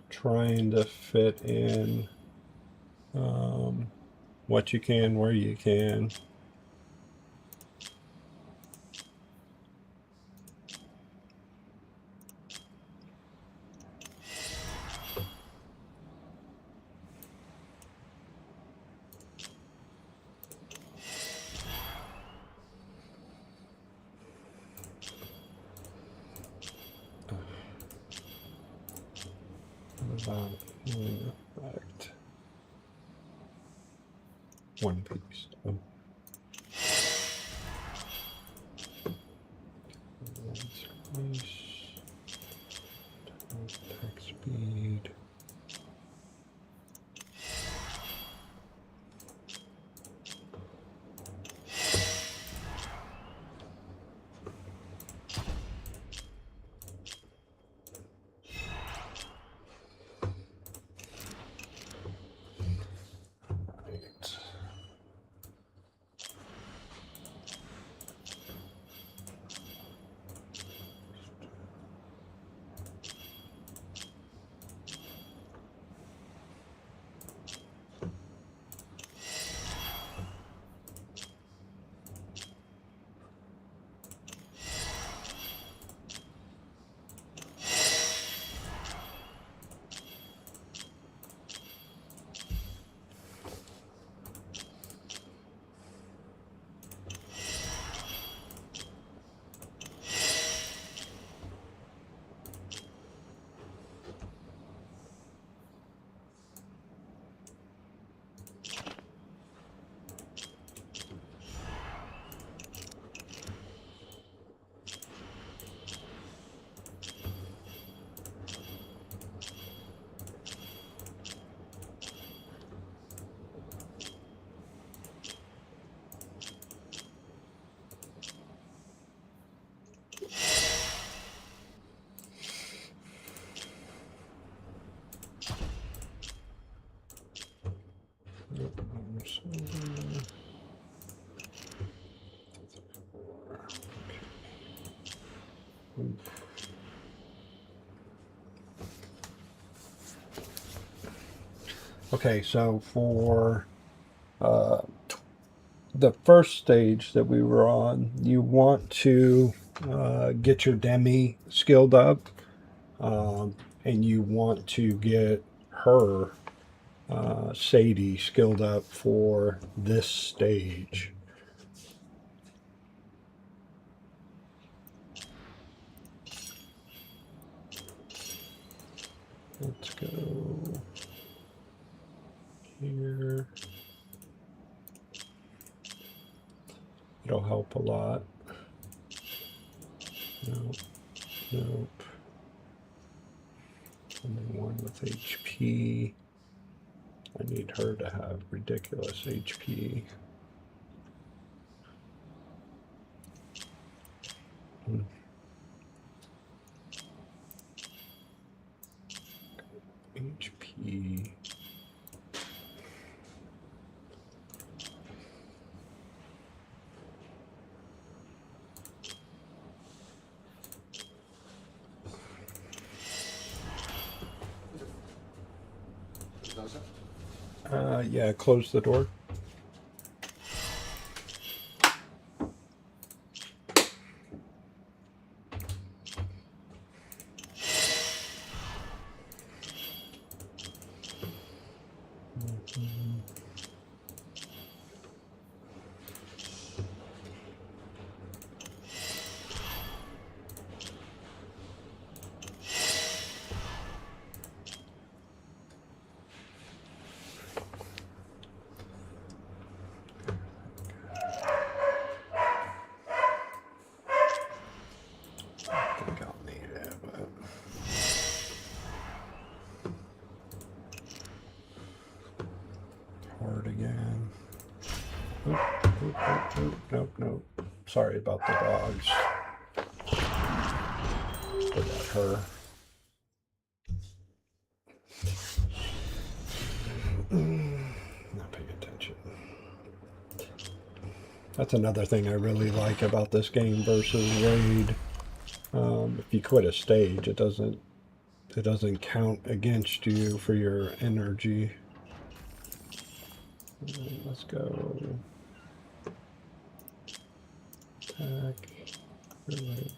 Speaker 1: trying to fit in what you can where you can. About effect. One piece. Oh. Attack speed. Okay, so for the first stage that we were on, you want to get your demi skilled up, and you want to get her, Sadie, skilled up for this stage. Let's go here. It'll help a lot. Nope. Nope. Only one with HP. I need her to have ridiculous HP. HP. Yeah, close the door. Again. Oop, oop, oop, oop. Nope, nope. Sorry about the dogs. Put at her. Not paying attention. That's another thing I really like about this game versus Raid. If you quit a stage, it doesn't count against you for your energy. Let's go. Attack. Relate.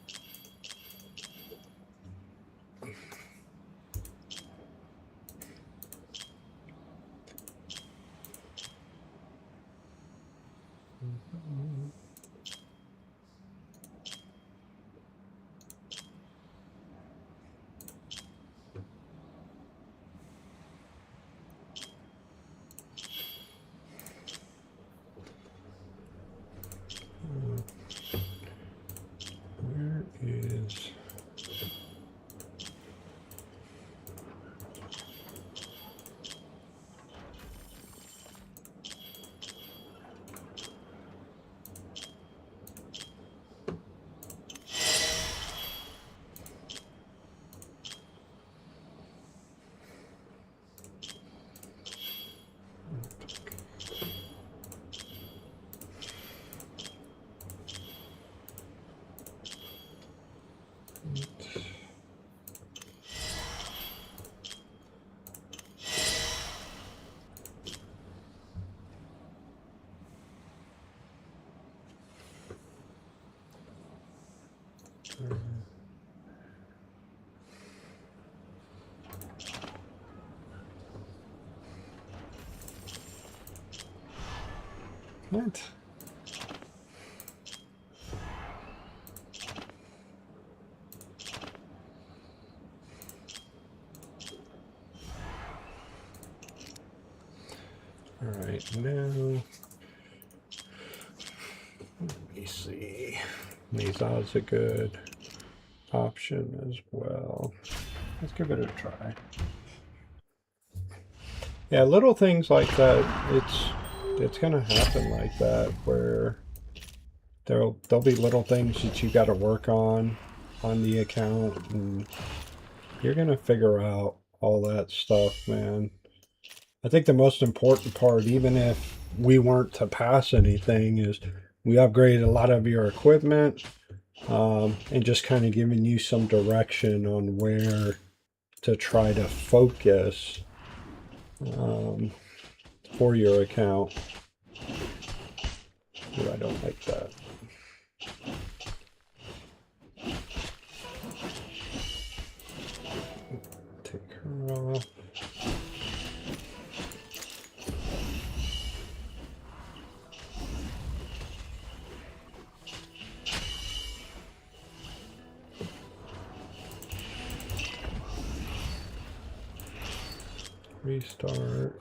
Speaker 1: Where is... What? All right, now let me see. Mesa's a good option as well. Let's give it a try. Yeah, little things like that. It's gonna happen like that where there'll be little things that you got to work on the account, and you're gonna figure out all that stuff, man. I think the most important part, even if we weren't to pass anything, is we upgraded a lot of your equipment, and just kind of giving you some direction on where to try to focus for your account. Ooh, I don't like that. Take her off. Restart.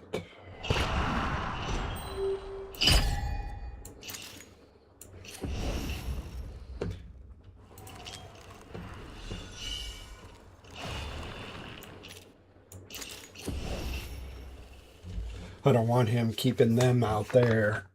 Speaker 1: I don't want him keeping them out there.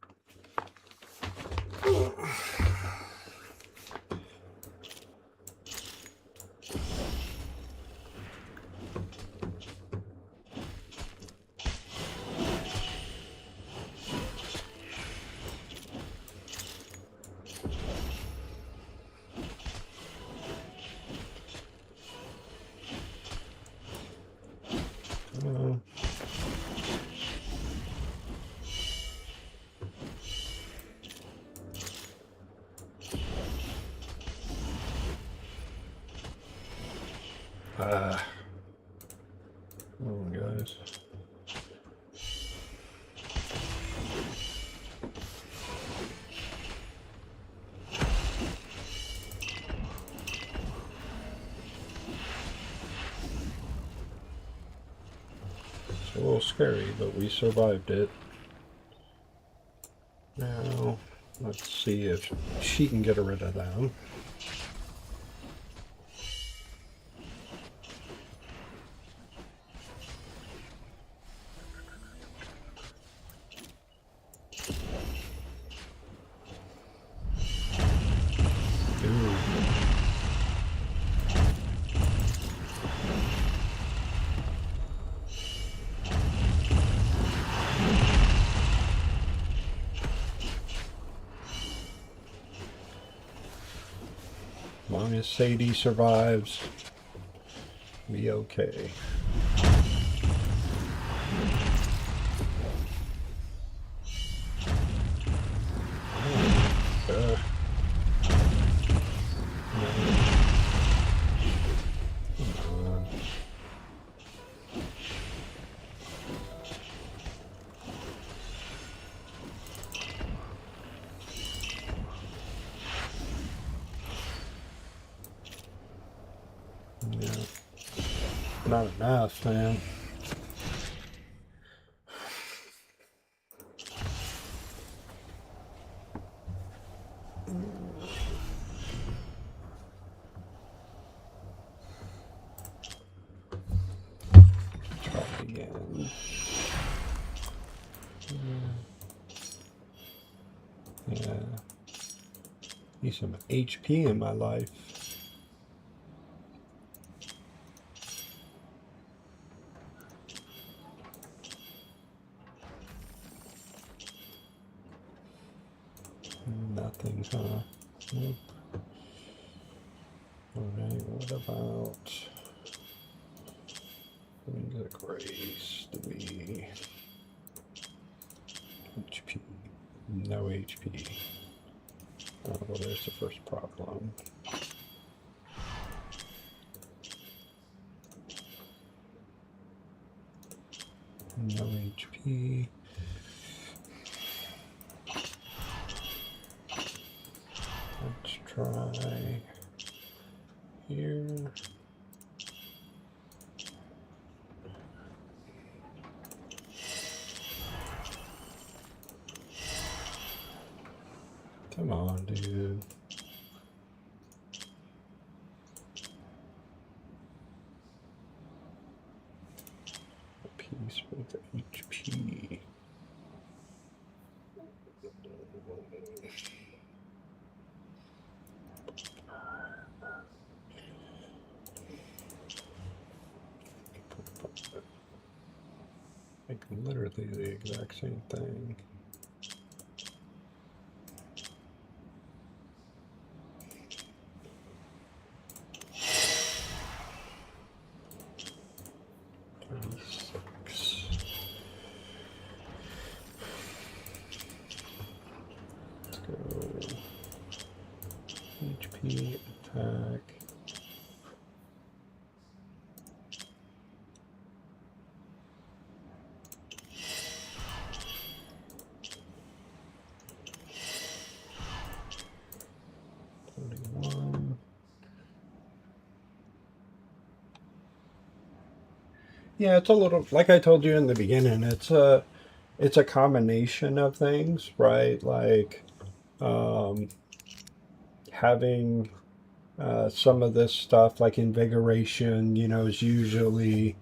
Speaker 1: Oh, guys. It's a little scary, but we survived it. Now, let's see if she can get rid of them. long as Sadie survives, be okay. Yeah. Not enough, man. Try again. Yeah. Need some HP in my life. Nothing, huh? Nope. Alright, what about Wings of Grace? Do we HP? No HP. Oh, well, there's the first problem. No HP. Let's try here. Come on, dude. A piece with HP. Like literally the exact same thing. Let's go. HP attack. Yeah, it's a little like I told you in the beginning. It's a combination of things, right? Like um, having some of this stuff, like invigoration, is usually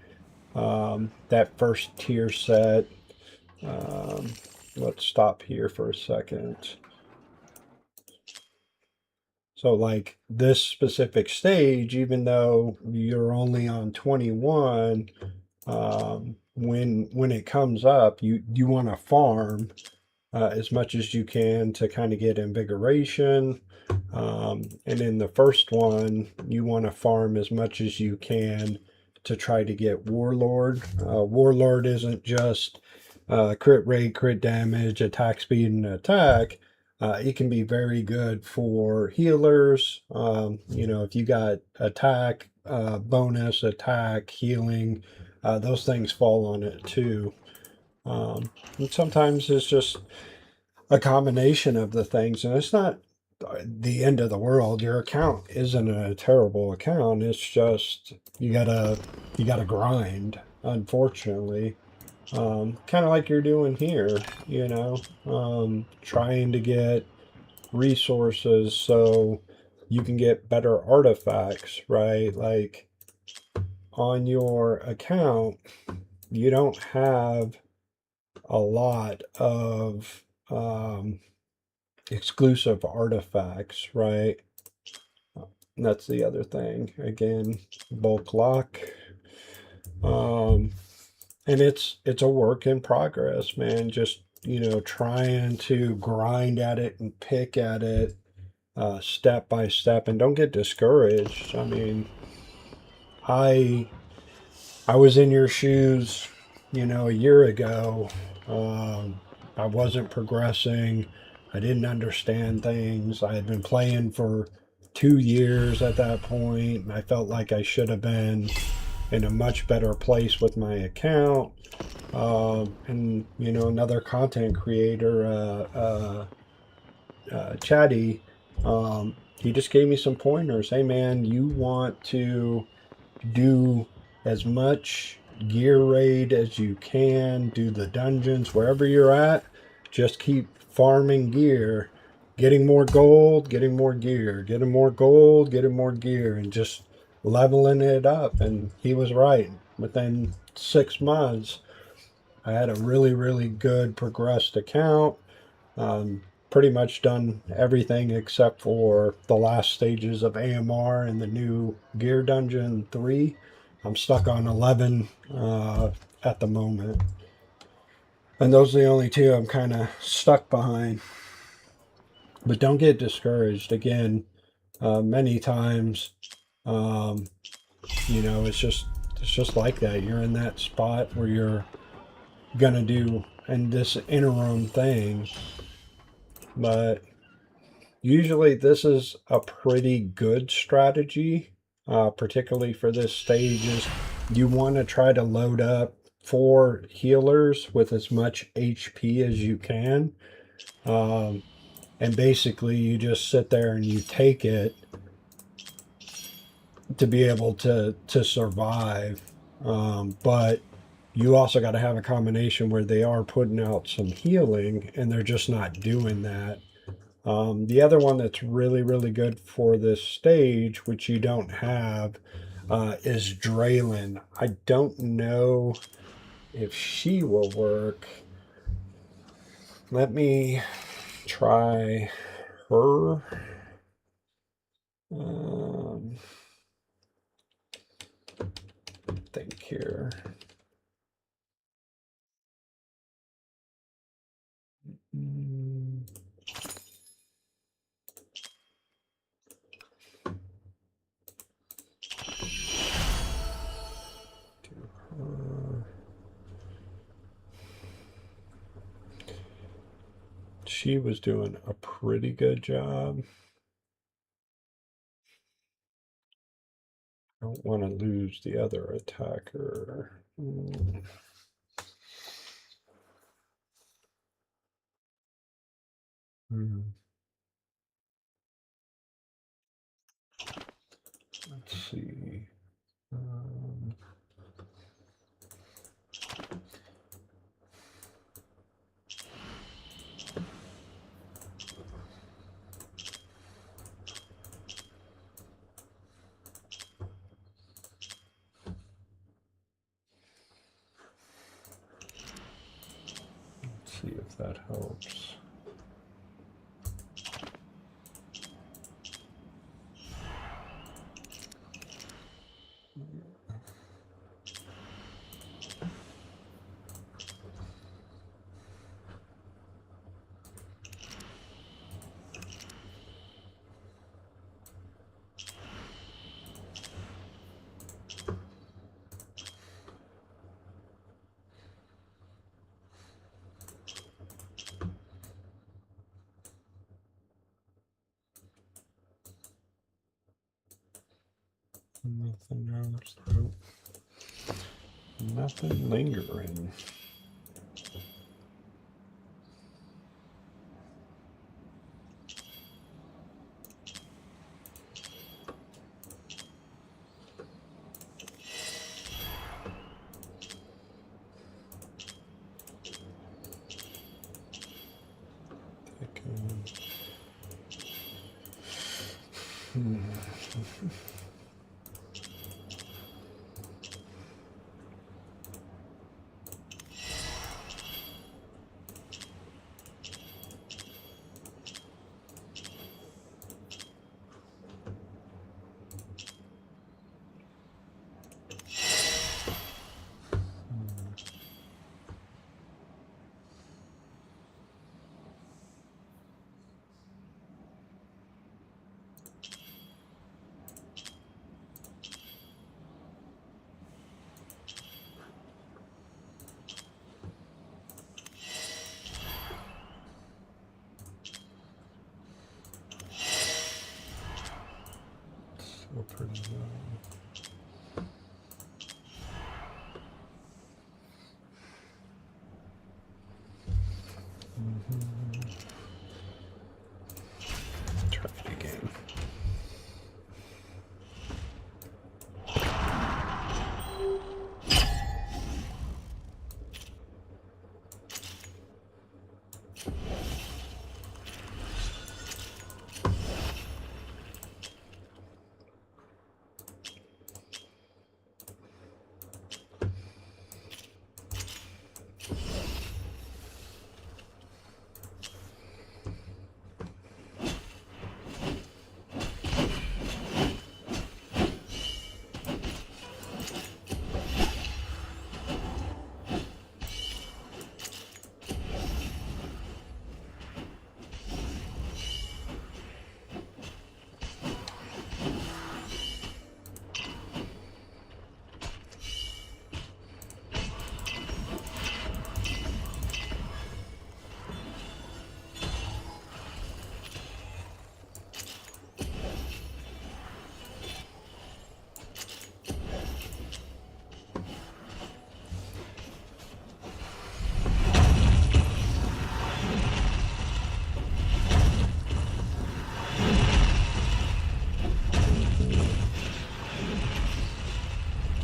Speaker 1: that first tier set. Um, let's stop here for a second. So, like this specific stage, even though you're only on 21, when it comes up, you want to farm as much as you can to kind of get invigoration. And in the first one, you want to farm as much as you can to try to get Warlord. Warlord isn't just crit rate, crit damage, attack speed, and attack. It can be very good for healers. If you got attack, bonus, attack, healing, those things fall on it too. And sometimes it's just a combination of the things, and it's not the end of the world. Your account isn't a terrible account. It's just you gotta grind, unfortunately. Kind of like you're doing here, trying to get resources so you can get better artifacts, right? Like on your account, you don't have a lot of exclusive artifacts, right? That's the other thing. Again, bulk lock. And it's a work in progress, man. Just trying to grind at it and pick at it step by step, and don't get discouraged. I mean, I I was in your shoes, a year ago. Um, I wasn't progressing. I didn't understand things. I had been playing for 2 years at that point, and I felt like I should have been in a much better place with my account. And another content creator, Chatty, he just gave me some pointers. Hey, man, you want to do as much gear raid as you can, do the dungeons wherever you're at. Just keep farming gear, getting more gold, getting more gear, getting more gold, getting more gear, and just leveling it up. And he was right. Within 6 months, I had a really, really good progressed account. Um, Pretty much done everything except for the last stages of AMR and the new Gear Dungeon 3. I'm stuck on 11 at the moment. And those are the only two I'm kind of stuck behind. But don't get discouraged. Again, many times, um, it's just like that. You're in that spot where you're gonna do and this interim thing, but usually, this is a pretty good strategy, particularly for this stage. Is you want to try to load up 4 healers with as much HP as you can, um, and basically you just sit there and you take it to be able to survive. But you also got to have a combination where they are putting out some healing, and they're just not doing that. The other one that's really, really good for this stage, which you don't have, is Draylin. I don't know if she will work. Let me try her. Um, think here. Mm, do her. She was doing a pretty good job. I don't want to lose the other attacker. Hmm. Let's see. Um, let's see if that helps. Nothing else. Nope. Nothing lingering. Hmm. We're pretty low. Try it again.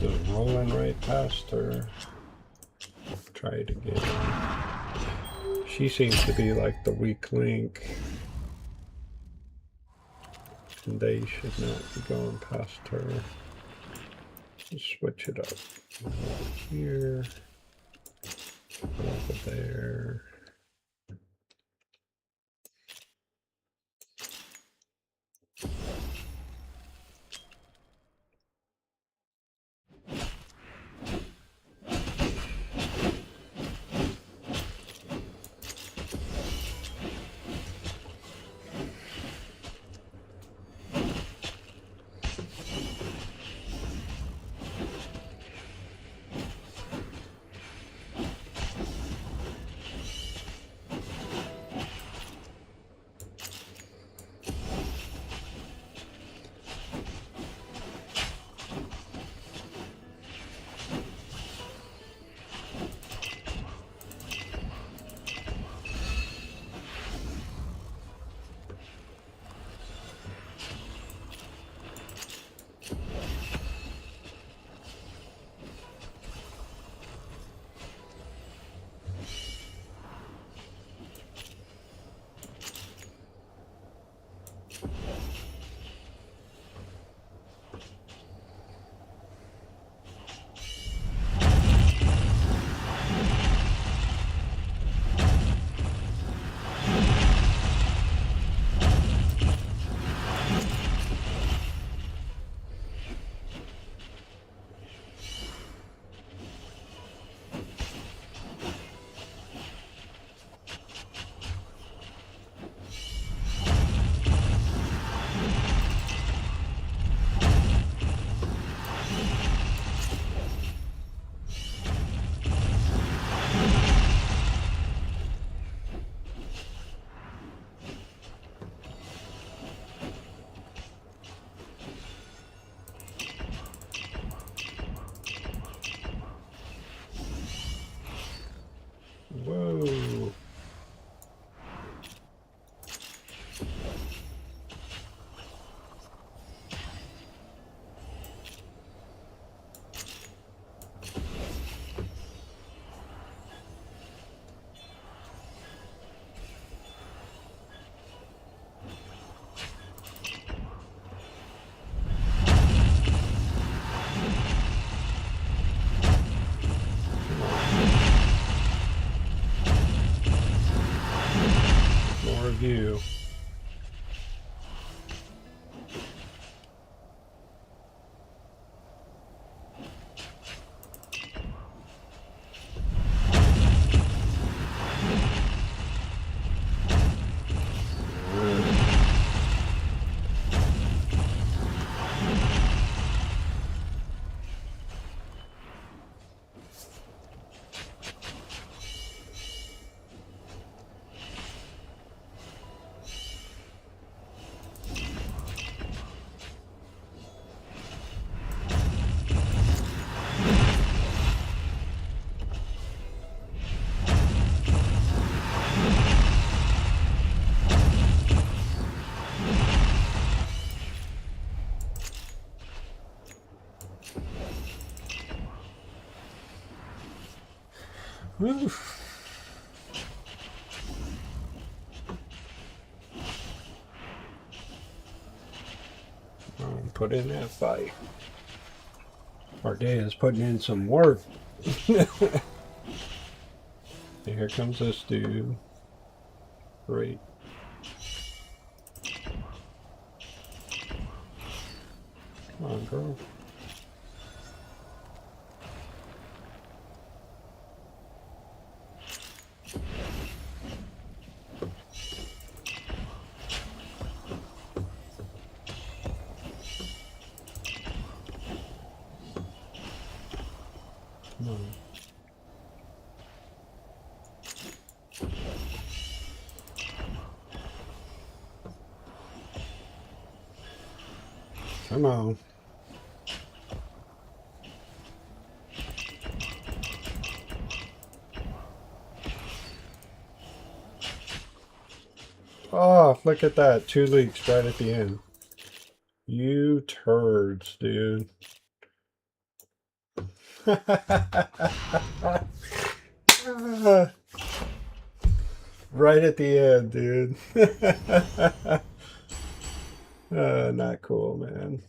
Speaker 1: Just rolling right past her. Try it again. She seems to be like the weak link. And they should not be going past her. Let's switch it up. Over here. Over there. Whoa. More of you. Oof. Put in that fight. Ardea is putting in some work. Here comes this dude. Great. Come on, girl. Come on. Come on. Oh, look at that. 2 leaks right at the end. You turds, dude. Right at the end, dude. Not cool, man.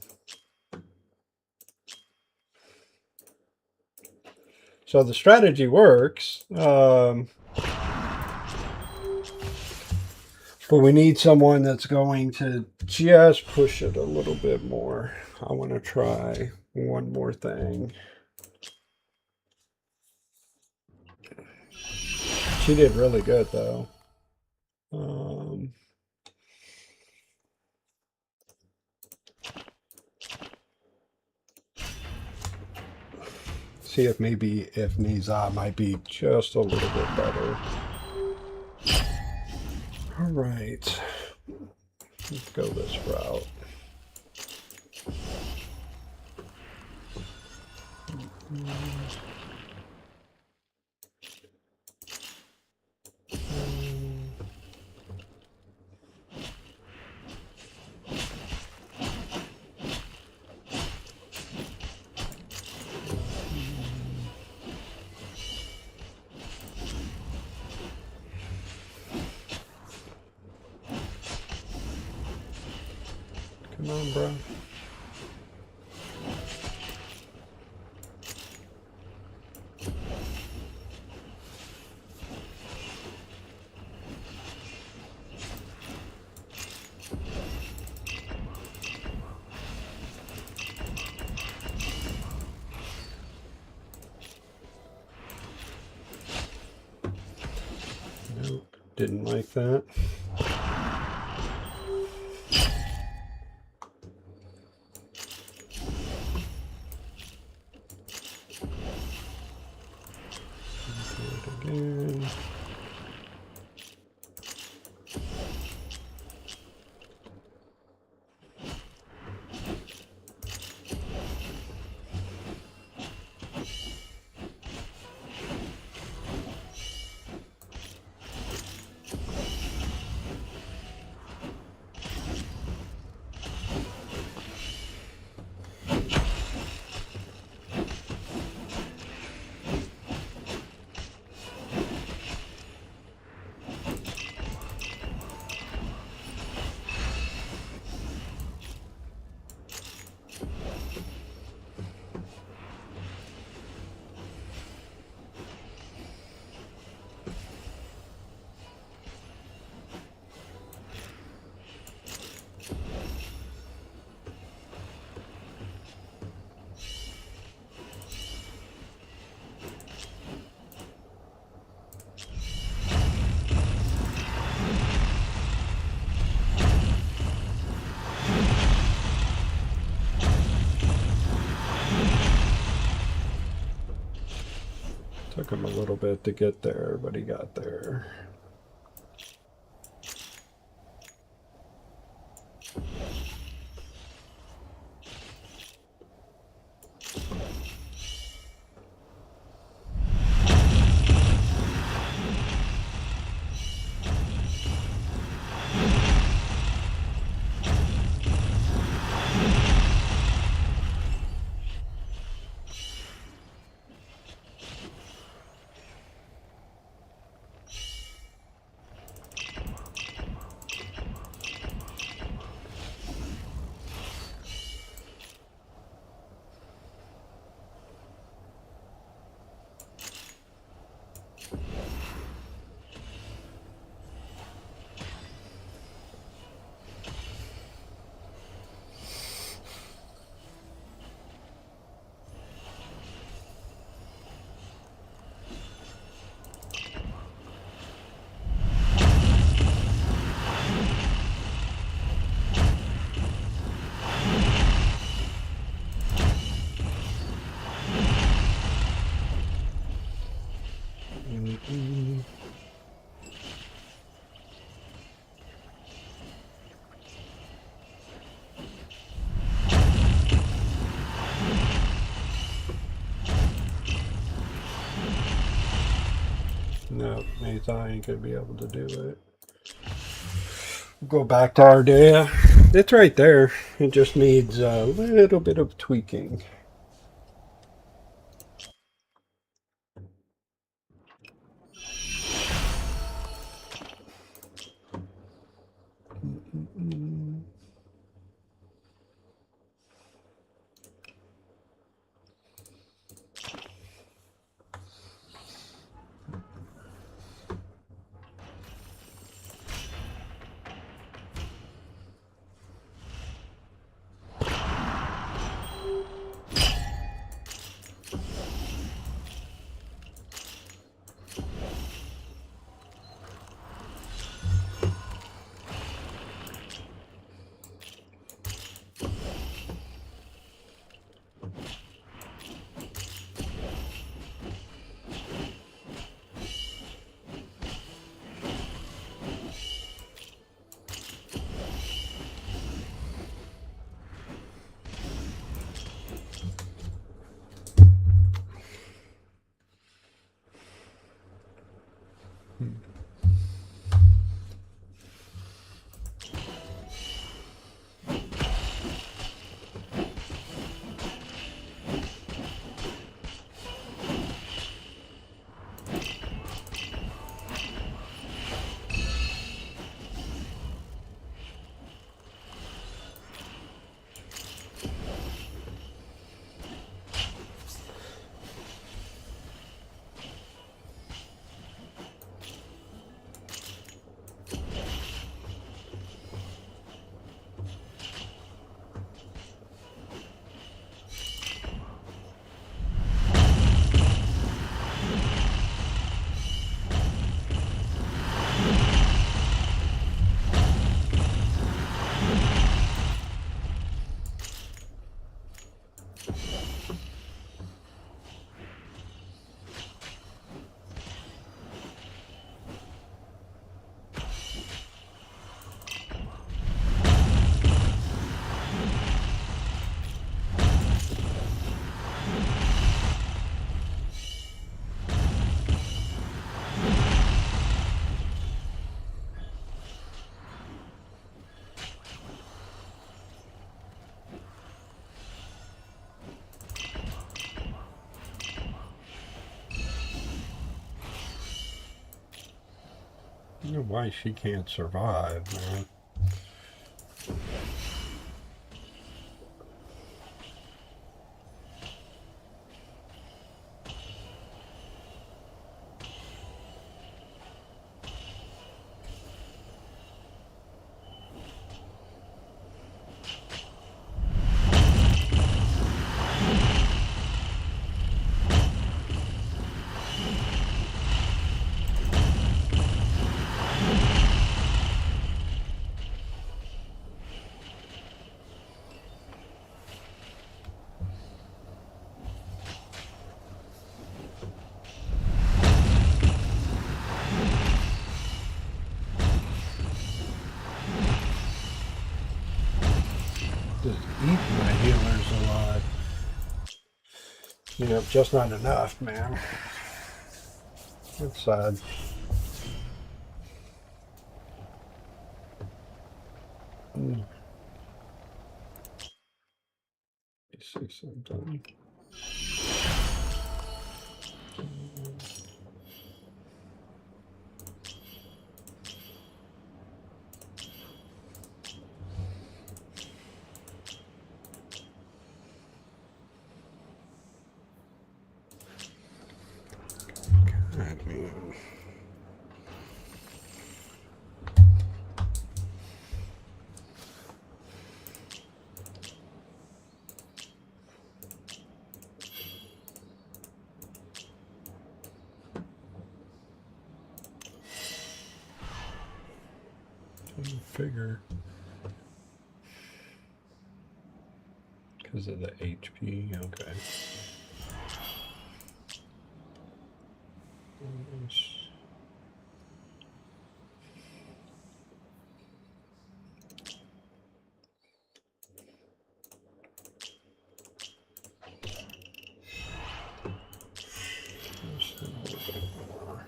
Speaker 1: So the strategy works. But we need someone that's going to just push it a little bit more. I want to try one more thing. She did really good, though. See if maybe if Niza might be just a little bit better. All right. Let's go this route. Come on, bro. Nope, didn't like that. Again. Took him a little bit to get there, but he got there. Otherwise, I ain't gonna be able to do it. Go back to our data. It's right there. It just needs a little bit of tweaking. I don't know why she can't survive, man. Just eat my healers alive. You know, just not enough, man. It's sad. Mm. Let me see something. God, man. Figure because of the HP. Okay. Just a little bit more.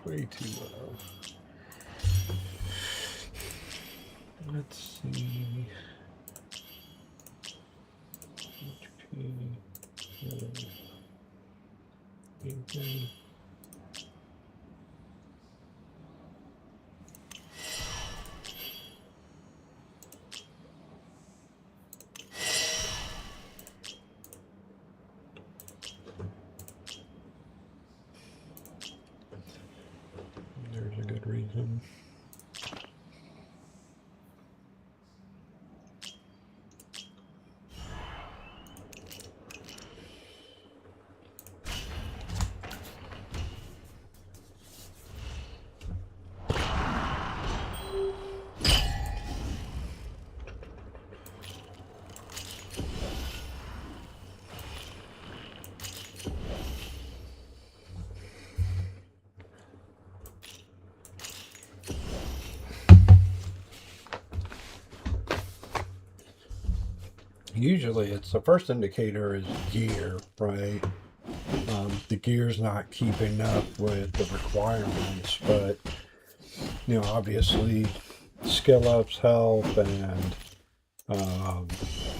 Speaker 1: Way too low. Let's see. HP. Okay. There's a good reason. Usually it's the first indicator is gear, right? The gear's not keeping up with the requirements, but obviously skill ups help, and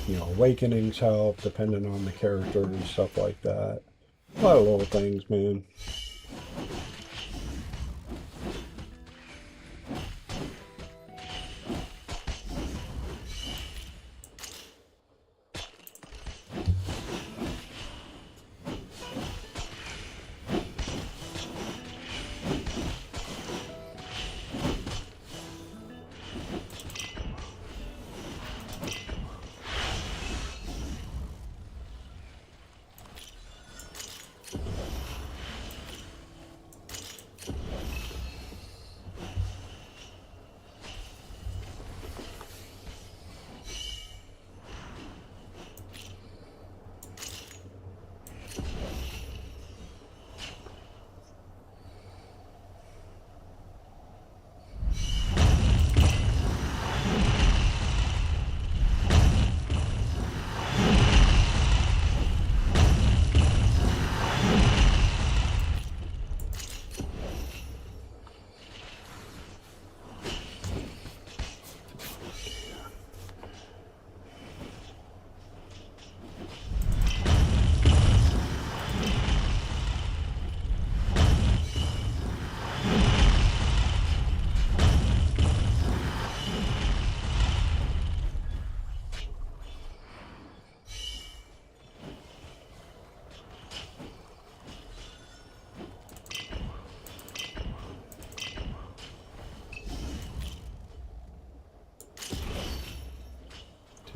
Speaker 1: awakenings help depending on the character and stuff like that. A lot of little things, man.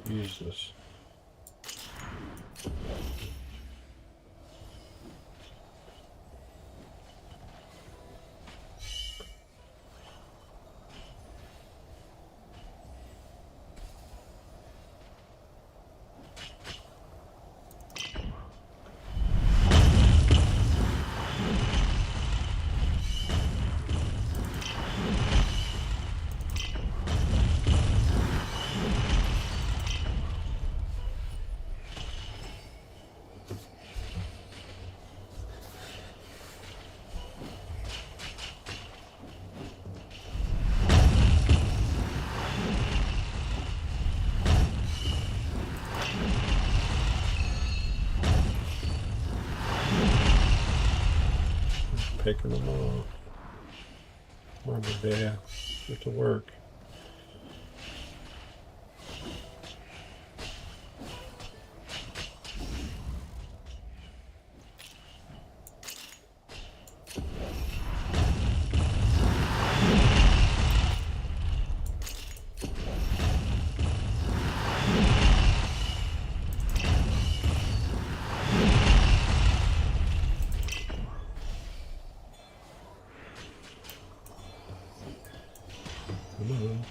Speaker 1: Use this. Picking them off. Rubber there. Get to work. Come on.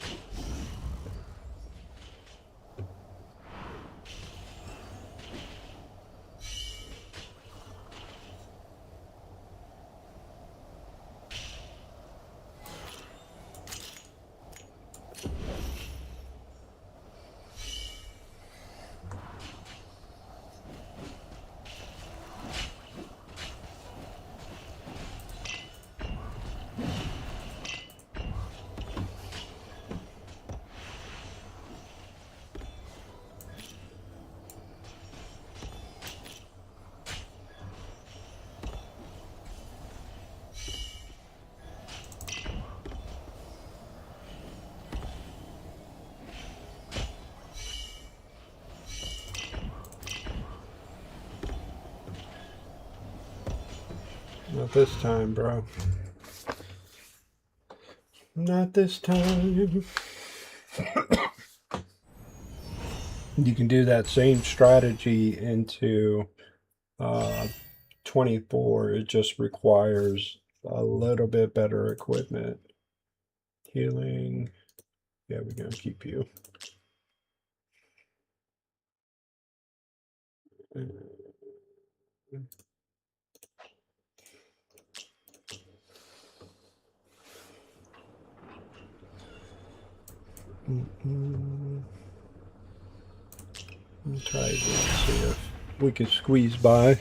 Speaker 1: this time, bro. Not this time. You can do that same strategy into 24. It just requires a little bit better equipment. Healing. Yeah, we're going to keep you. Try again, see if we can squeeze by.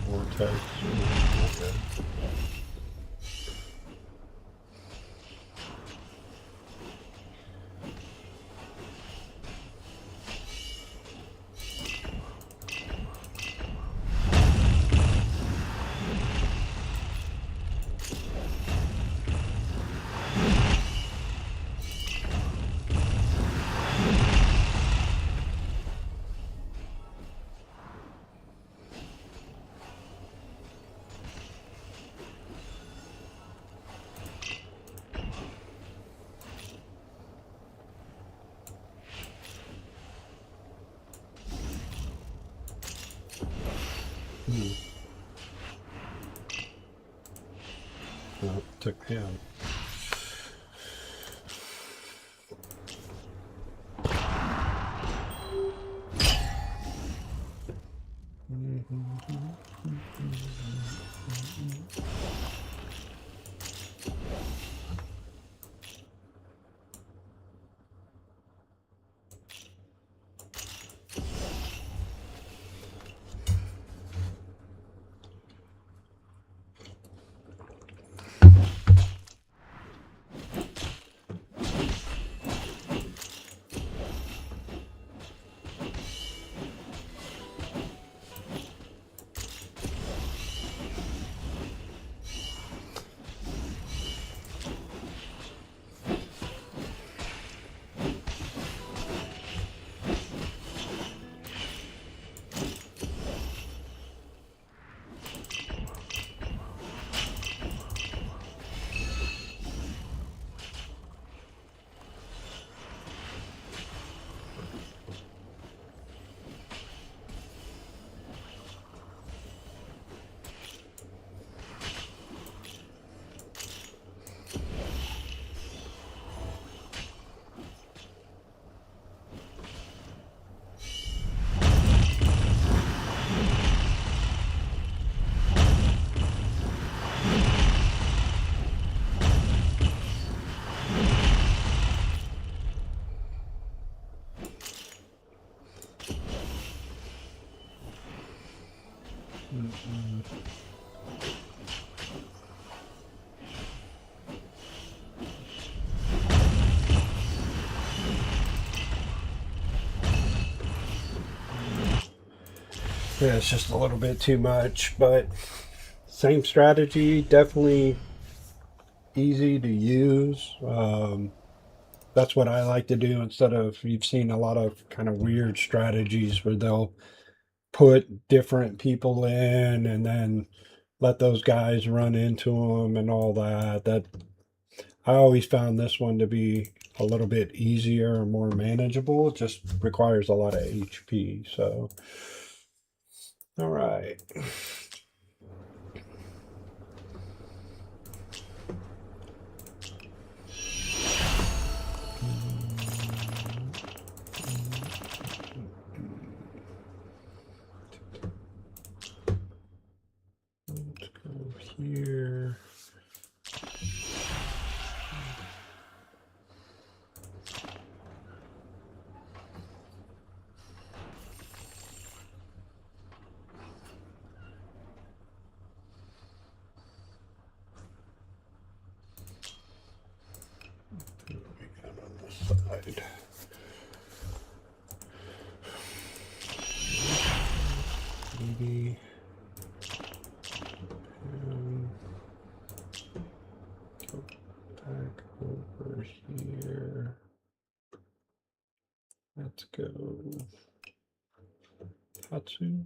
Speaker 1: Vortex. Okay. No, took him. Yeah, it's just a little bit too much, but same strategy, definitely easy to use. That's what I like to do instead of you've seen a lot of kind of weird strategies where they'll put different people in and then let those guys run into them and all that. That I always found this one to be a little bit easier and more manageable. It just requires a lot of HP. So, all right. Let's go here. What we got on this side? Maybe. Go back over here. Let's go Tatsu.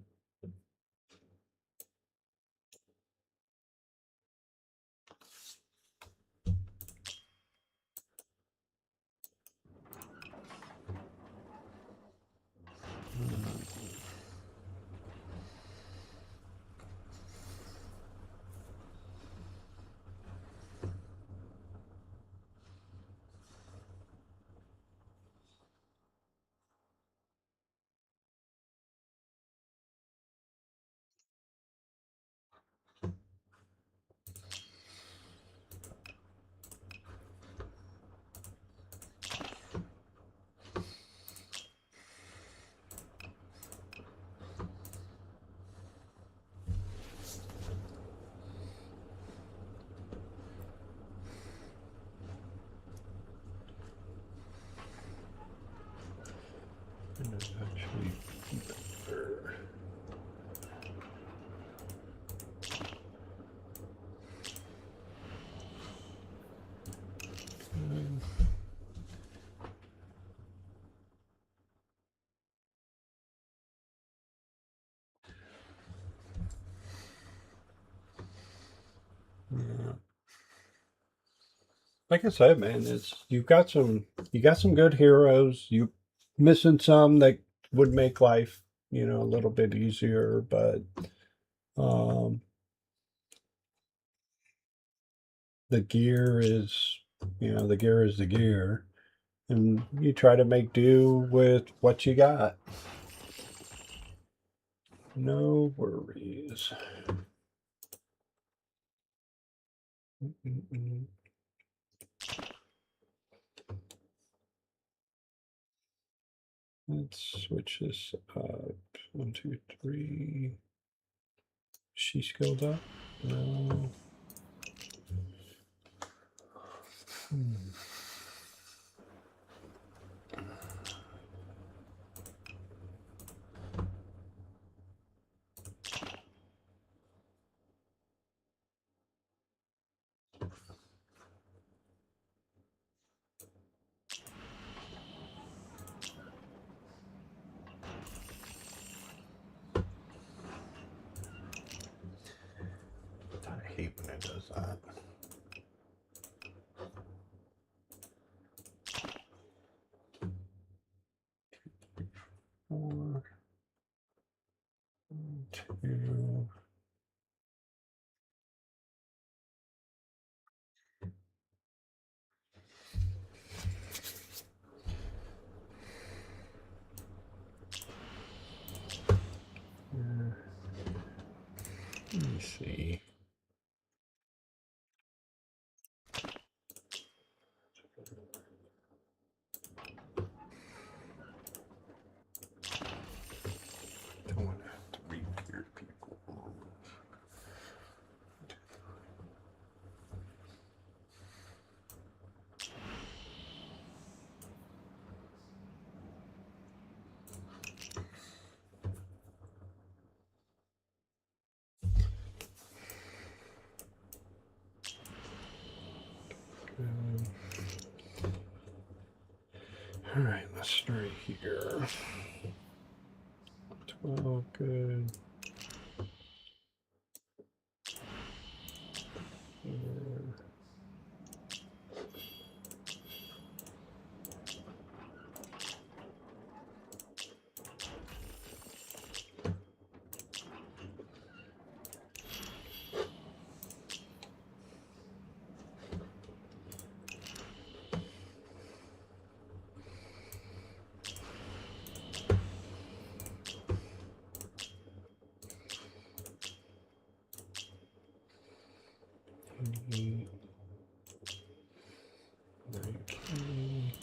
Speaker 1: And it's actually better. Yeah. Like I said, man, it's you got some good heroes. You missing some that would make life, a little bit easier, but um the gear is the gear is the gear. And you try to make do with what you got. No worries. Mm-mm-mm. Let's switch this up. 1, 2, 3. She skilled up? No. Hmm. I hate when it does that. 4, 2. Let me see. Don't want to have to repeat people. All right, let's start here. 12, good. Here. Mhm. Okay.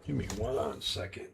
Speaker 1: Give me 1 second.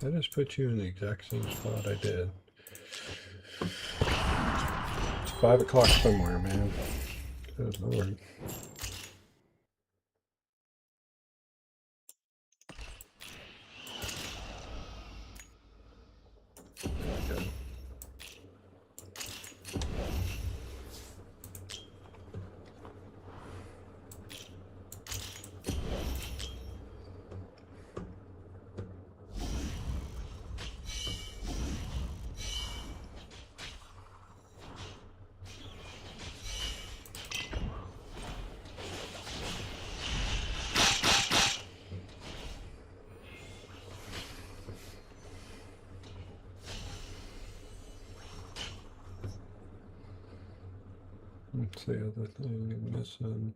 Speaker 1: I just put you in the exact same spot I did. It's 5 o'clock somewhere, man. Good Lord. There we go. What's the other thing I'm missing?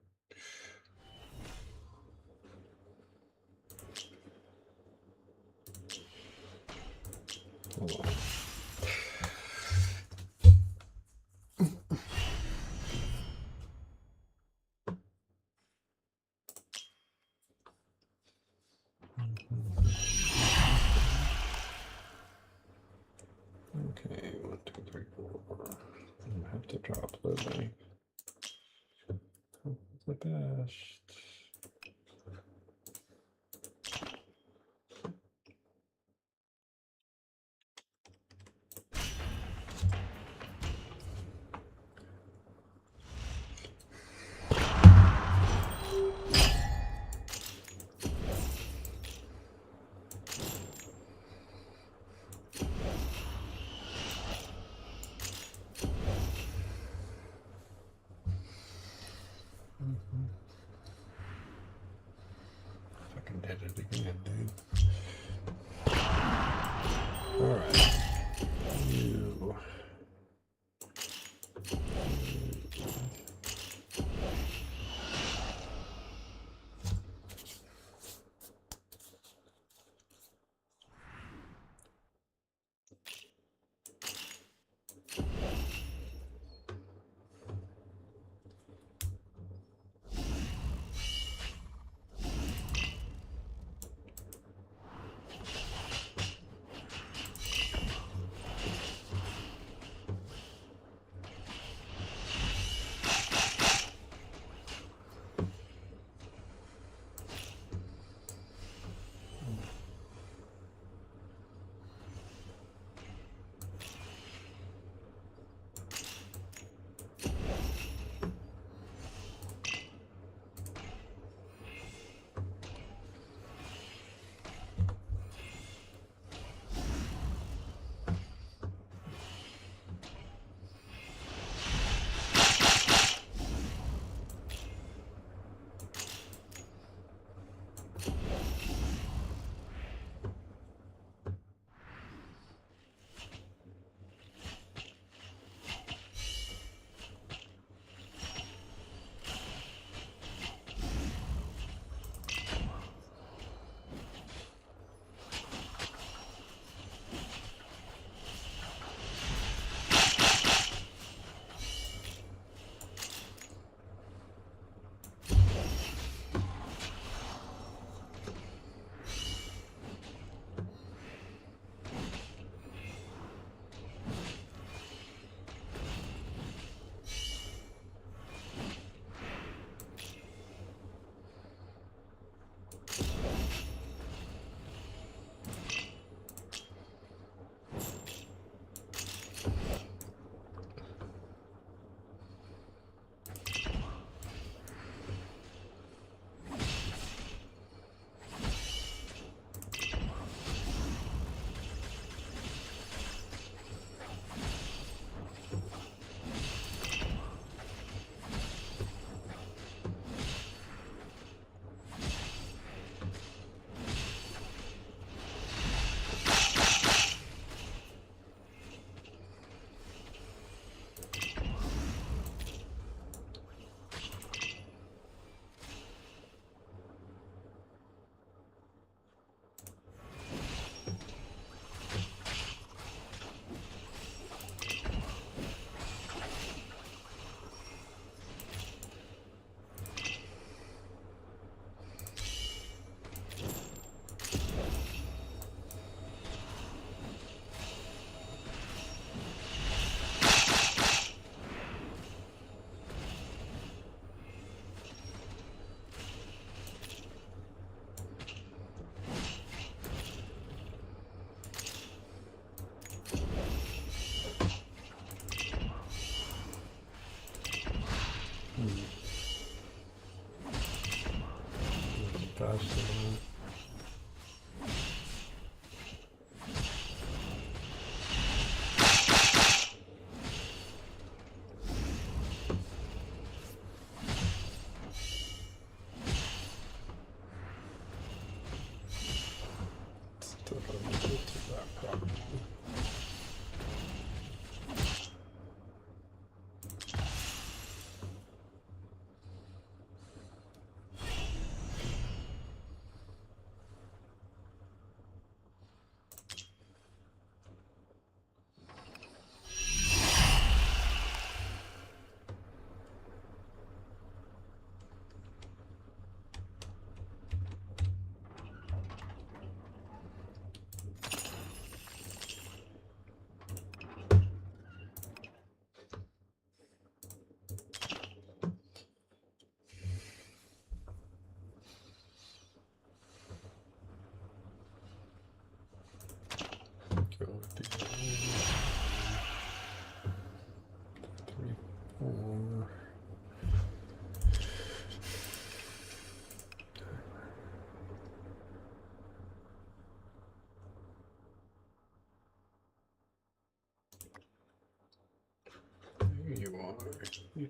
Speaker 1: Hold on. Okay, 1, 2, 3, 4. I have to drop Lily. Hope for the best. Fucking did it again, dude. Alright. You. Yeah.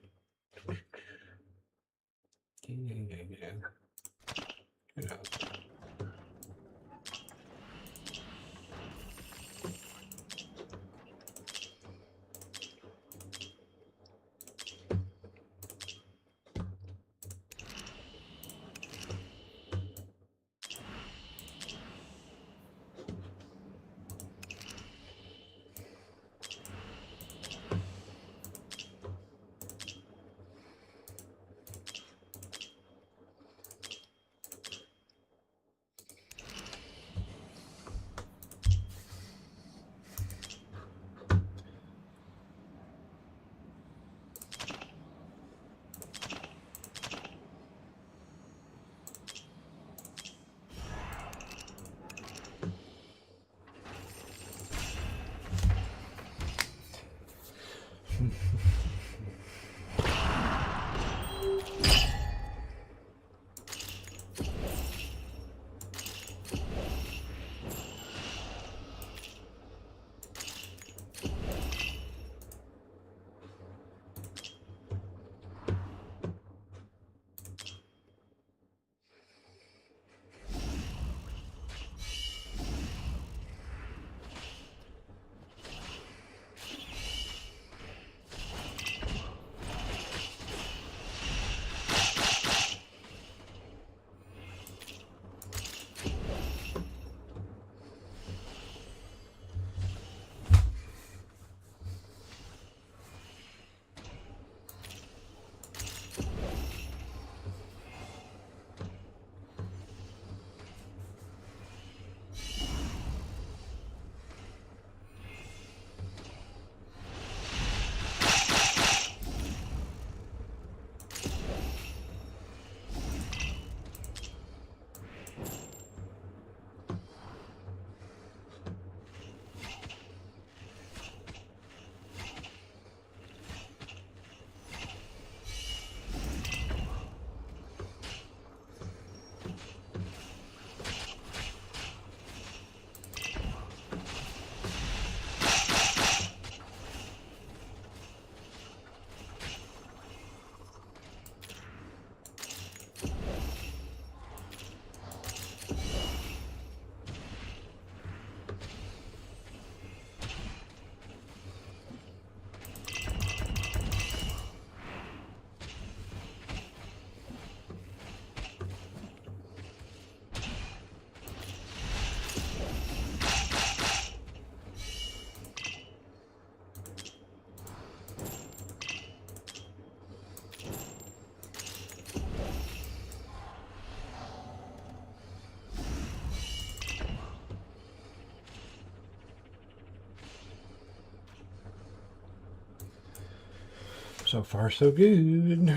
Speaker 1: So far, so good.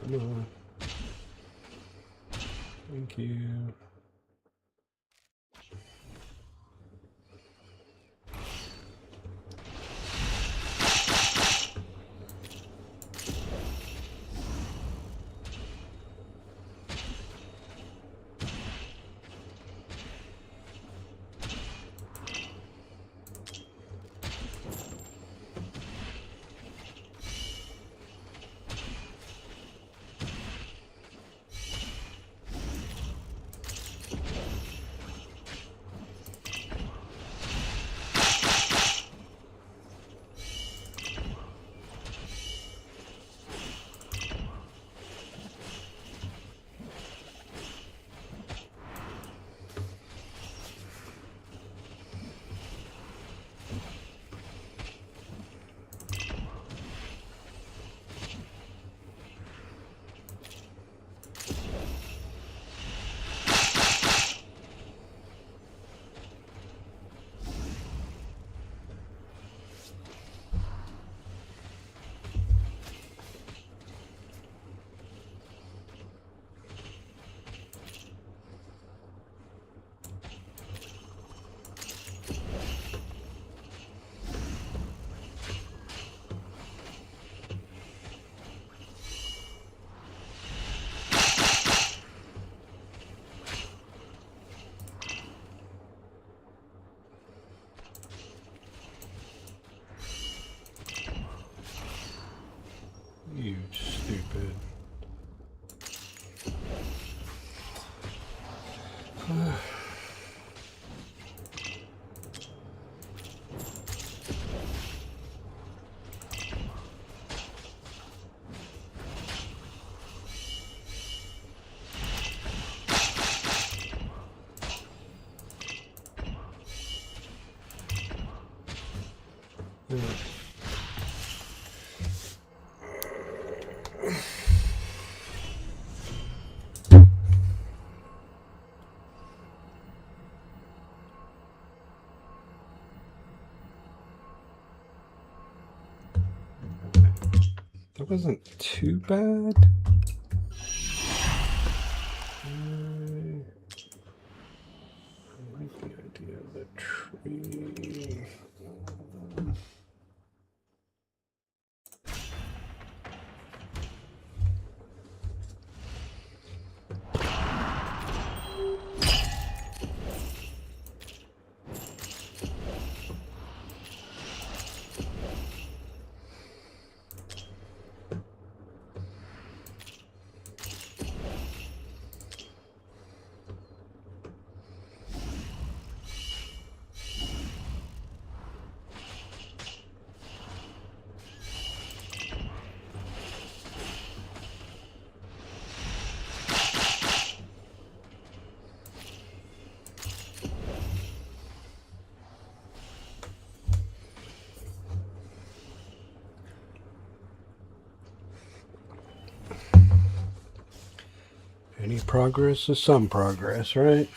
Speaker 1: Come on. Thank you. That wasn't too bad. I like the idea of the tree. Any progress is some progress, right?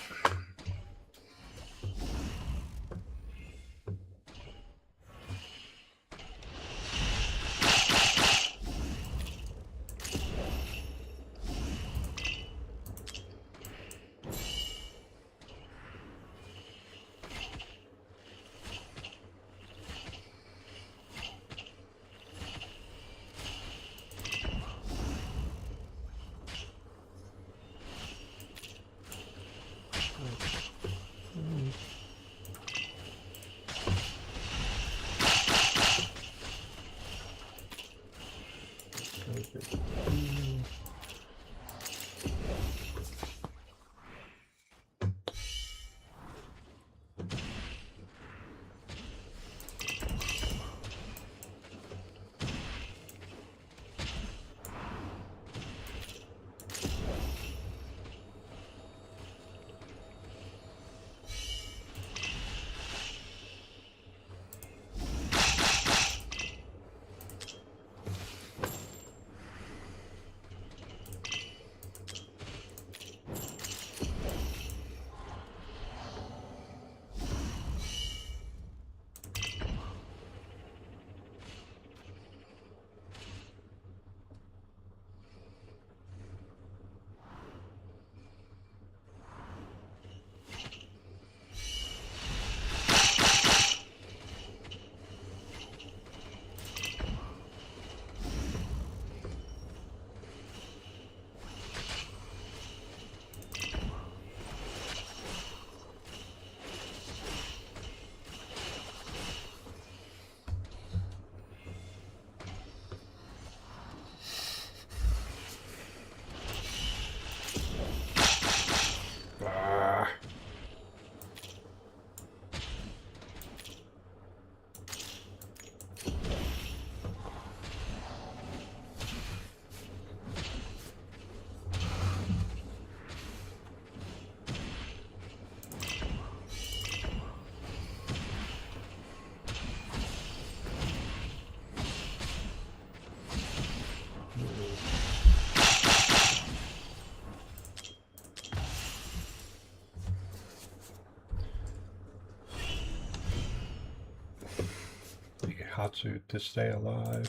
Speaker 1: Hatsu to stay alive.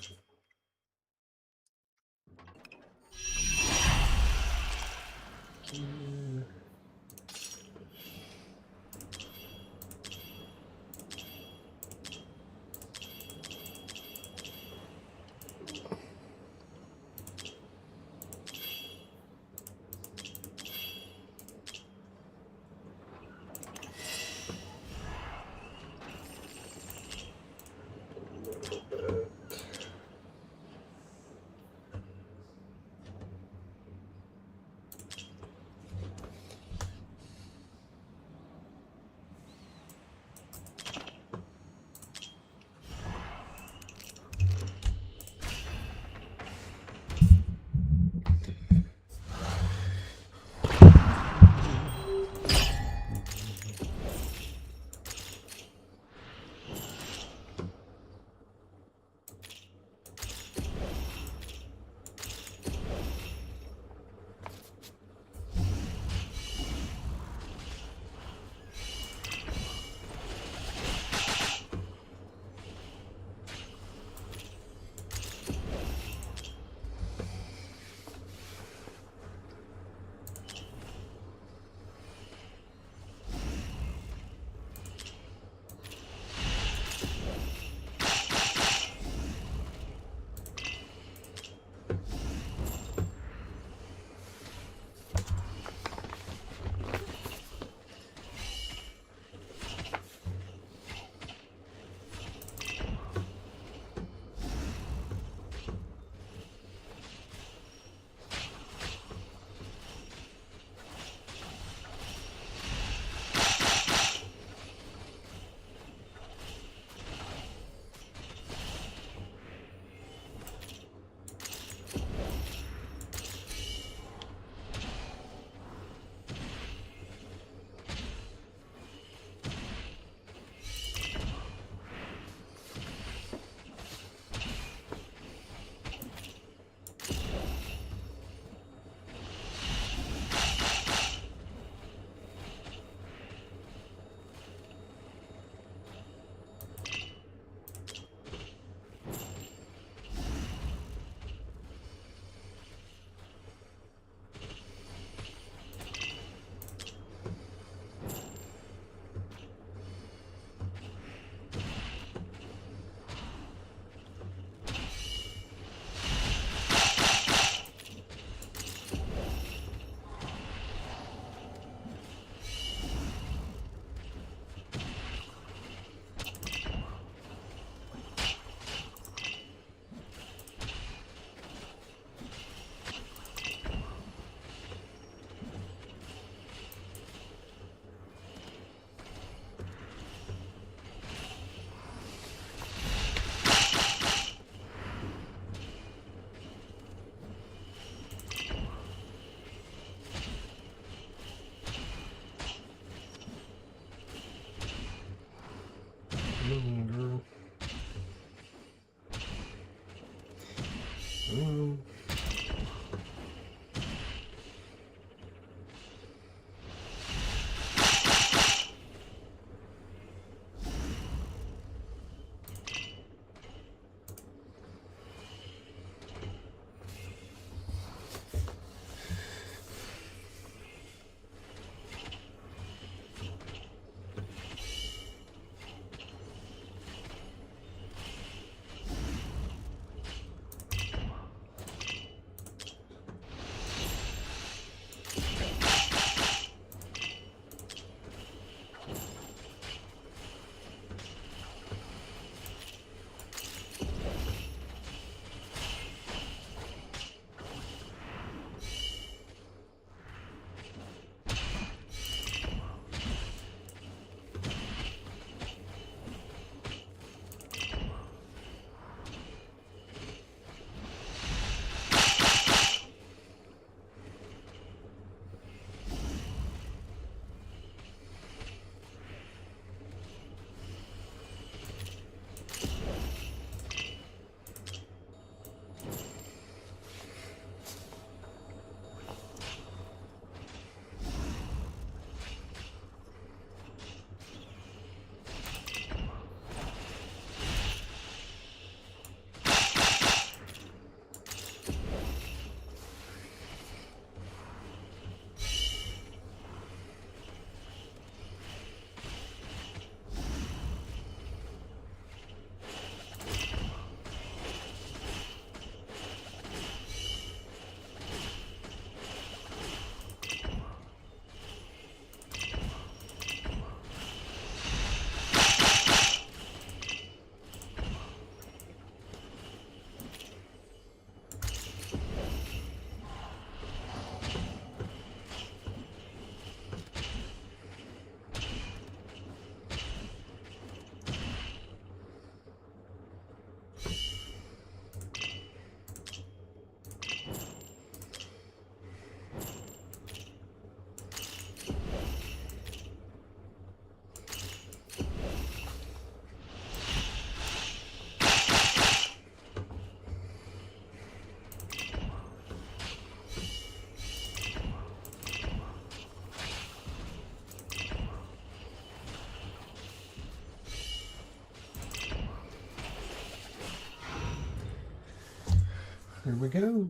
Speaker 1: Here we go.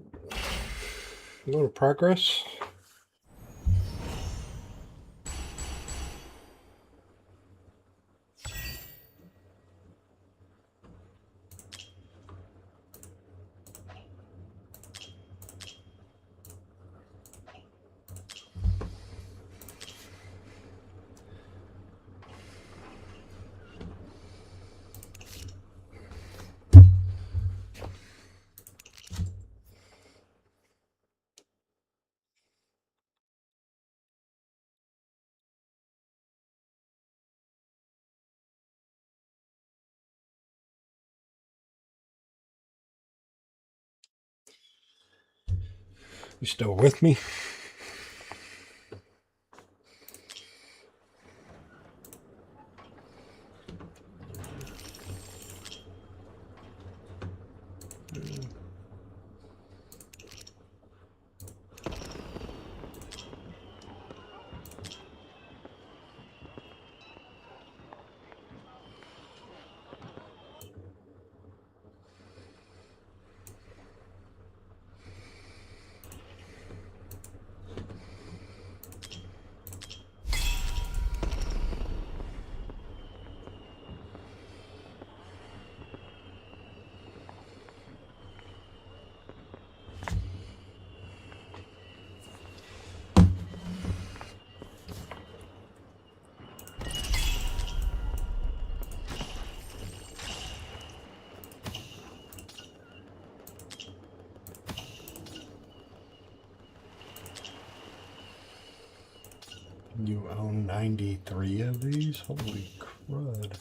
Speaker 1: A little progress. You still with me? You own 93 of these? Holy crud.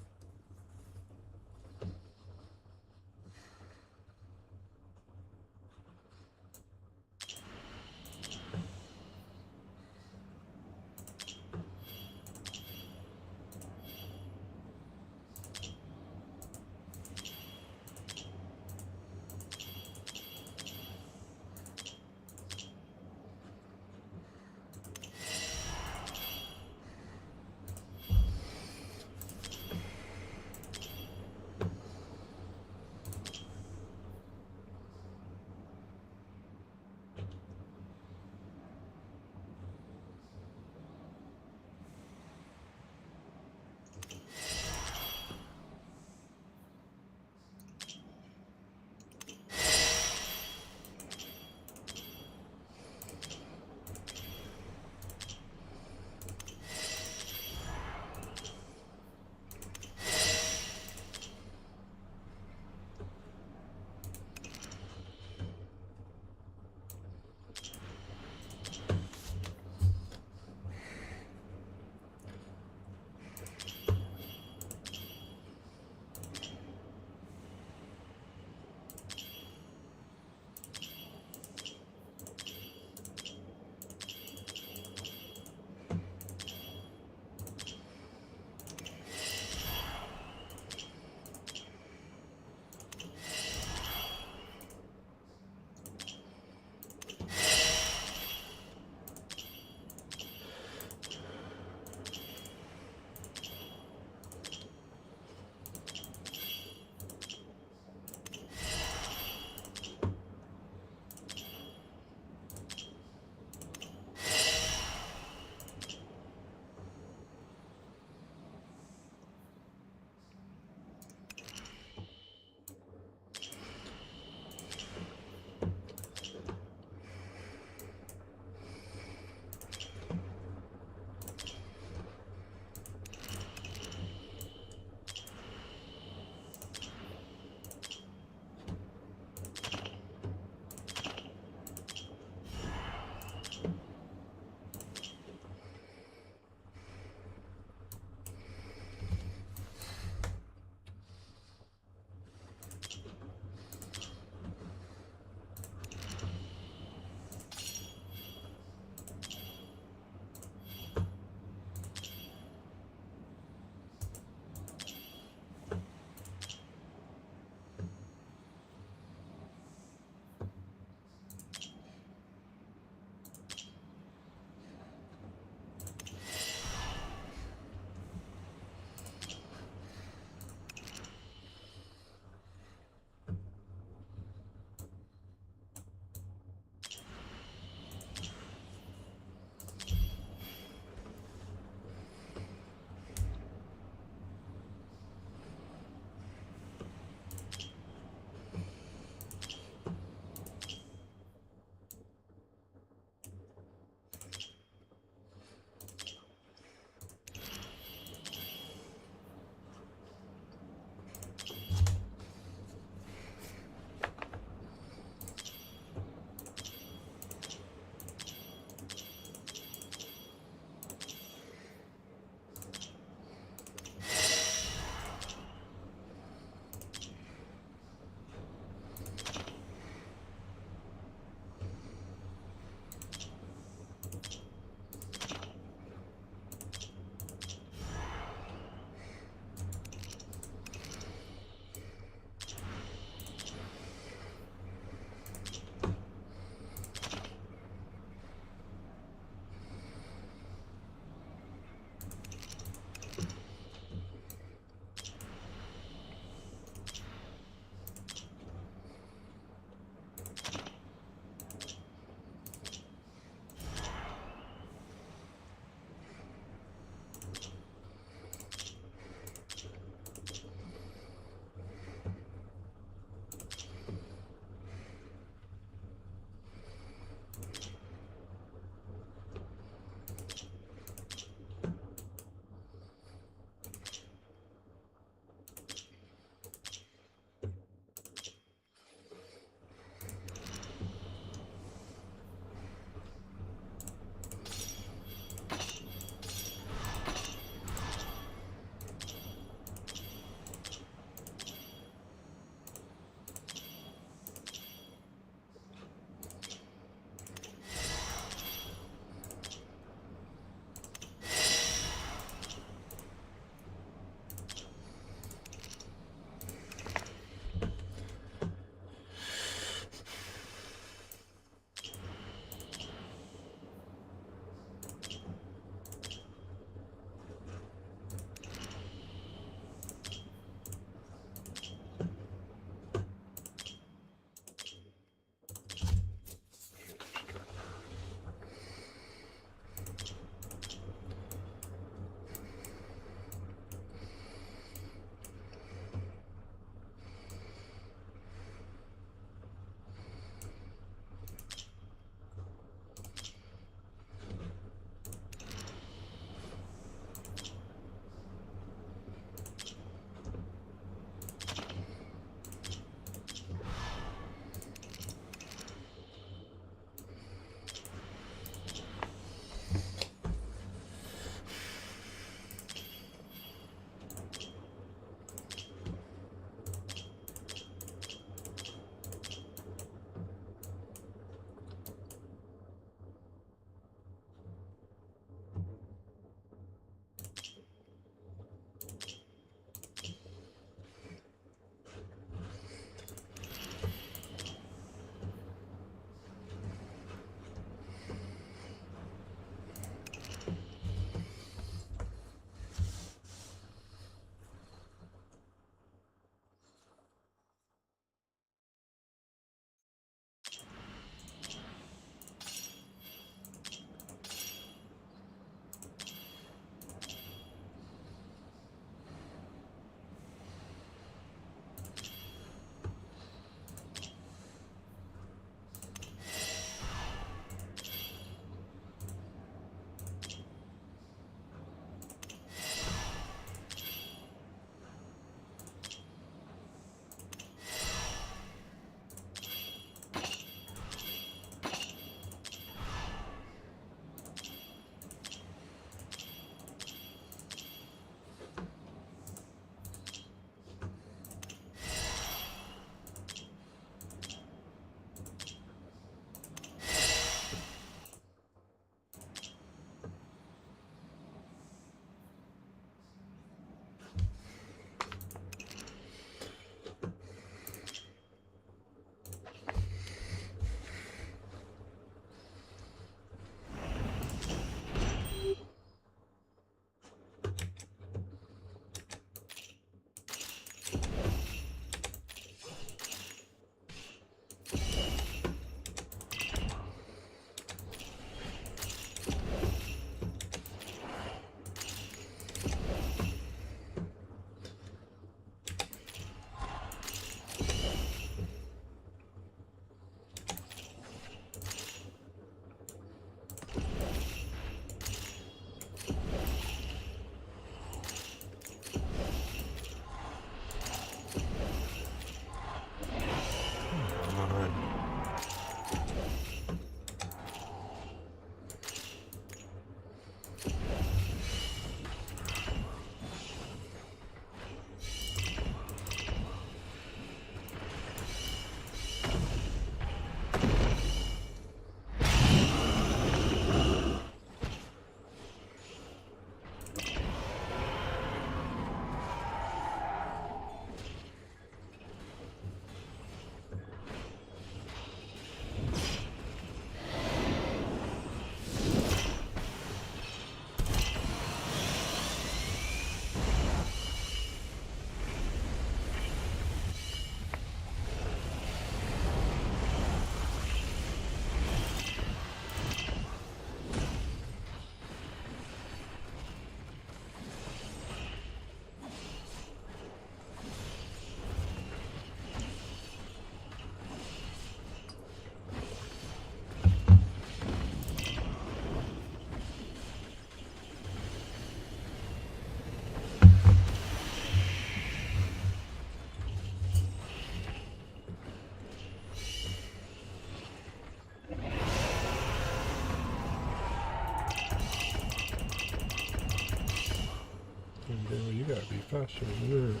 Speaker 1: you gotta be faster than that.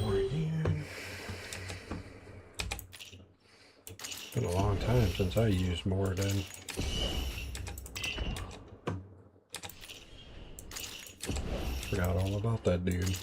Speaker 1: More again. It's been a long time since I used Morden. Forgot all about that dude.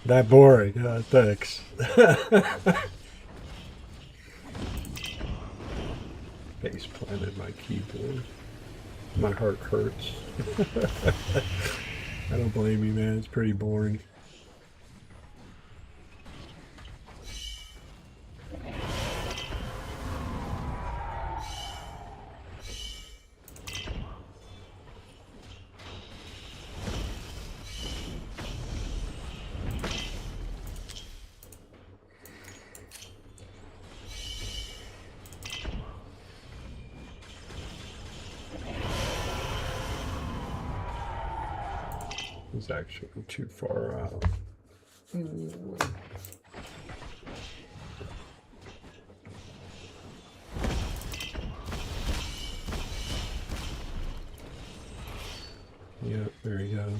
Speaker 1: That boring. Thanks. Face planted my keyboard. My heart hurts. I don't blame you, man. It's pretty boring. It's actually too far out. Yep, there he goes.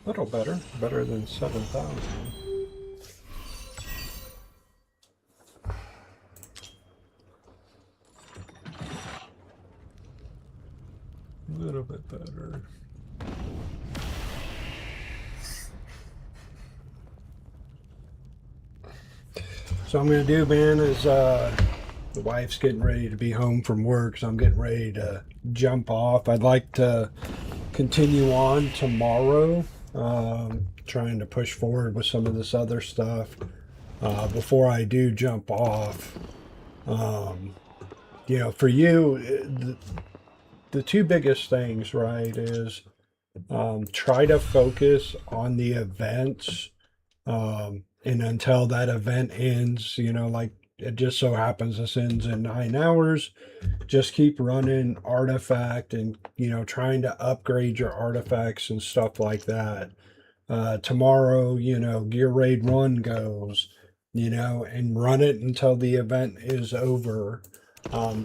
Speaker 1: Little better than 7,000. A little bit better. So I'm gonna do, man, is the wife's getting ready to be home from work, so I'm getting ready to jump off. I'd like to continue on tomorrow. trying to push forward with some of this other stuff before I do jump off. Um, for you, the two biggest things, right, is try to focus on the events, and until that event ends, like it just so happens this ends in 9 hours, just keep running artifact and, trying to upgrade your artifacts and stuff like that. Tomorrow, Gear Raid 1 goes, and run it until the event is over.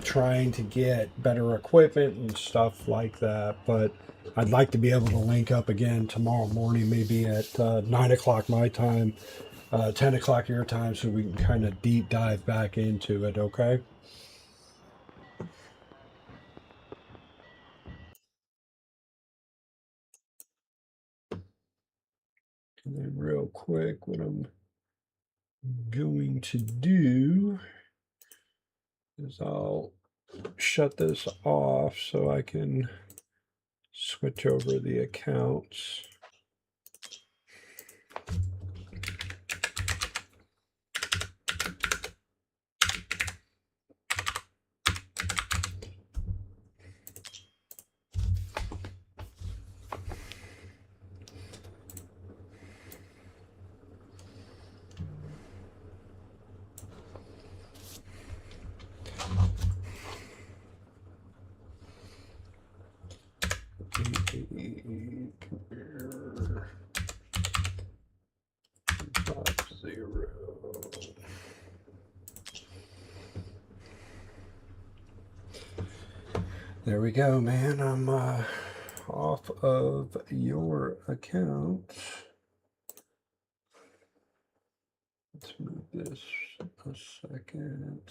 Speaker 1: Trying to get better equipment and stuff like that. But I'd like to be able to link up again tomorrow morning, maybe at 9 o'clock my time, 10 o'clock your time, so we can kind of deep dive back into it, okay? And then, real quick, what I'm going to do is I'll shut this off so I can switch over the accounts. There we go, man. I'm off of your account. Let's move this a second.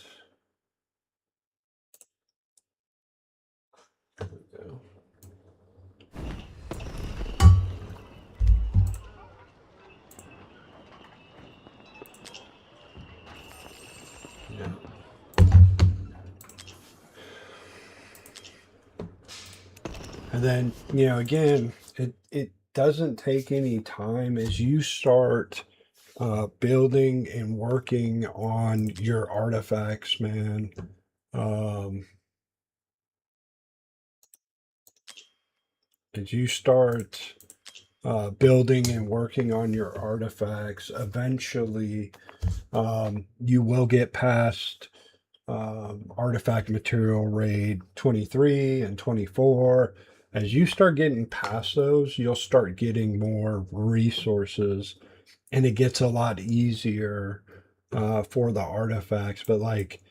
Speaker 1: There we go. Yeah. And then, again, it doesn't take any time as you start building and working on your artifacts, man. As you start building and working on your artifacts, eventually you will get past artifact material raid 23 and 24. As you start getting past those, you'll start getting more resources, and it gets a lot easier for the artifacts. But like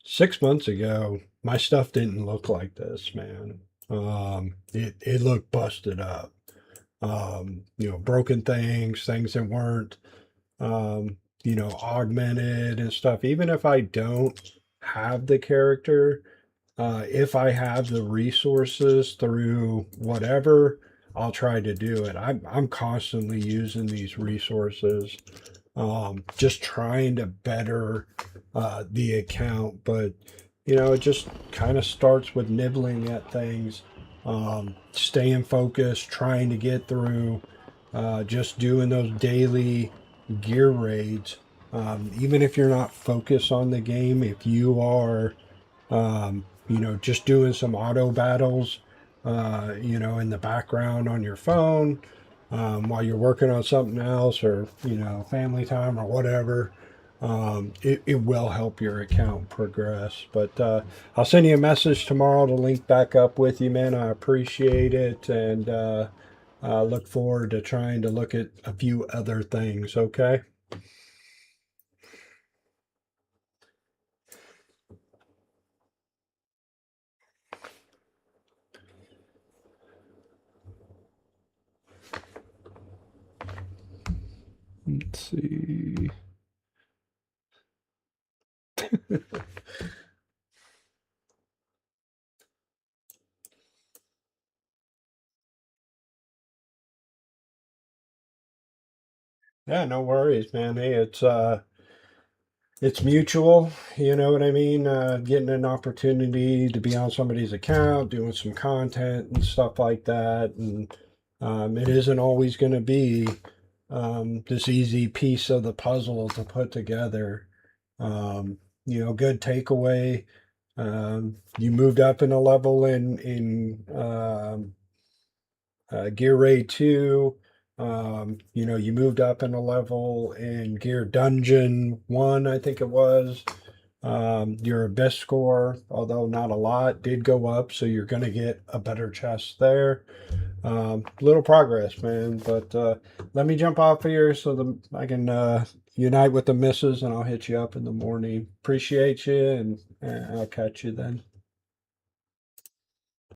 Speaker 1: 6 months ago, my stuff didn't look like this, man. It looked busted up. Broken things, things that weren't, augmented and stuff. Even if I don't have the character, if I have the resources through whatever, I'll try to do it. I'm constantly using these resources, just trying to better the account. But, it just kind of starts with nibbling at things, staying focused, trying to get through, just doing those daily gear raids. Even if you're not focused on the game, if you are just doing some auto battles, in the background on your phone, while you're working on something else, or, family time or whatever. It will help your account progress. But I'll send you a message tomorrow to link back up with you, man. I appreciate it. And look forward to trying to look at a few other things. Okay. Let's see. Yeah, no worries, man. Hey, it's mutual, you know what I mean? Getting an opportunity to be on somebody's account, doing some content and stuff like that. And it isn't always going to be this easy piece of the puzzle to put together. Good takeaway. You moved up in a level in Gear Raid 2. You moved up in a level in Gear Dungeon 1, I think it was. Your Abyss score, although not a lot, did go up, so you're going to get a better chest there. Little progress, man. But let me jump off here so I can unite with the missus, and I'll hit you up in the morning. Appreciate you, and I'll catch you then.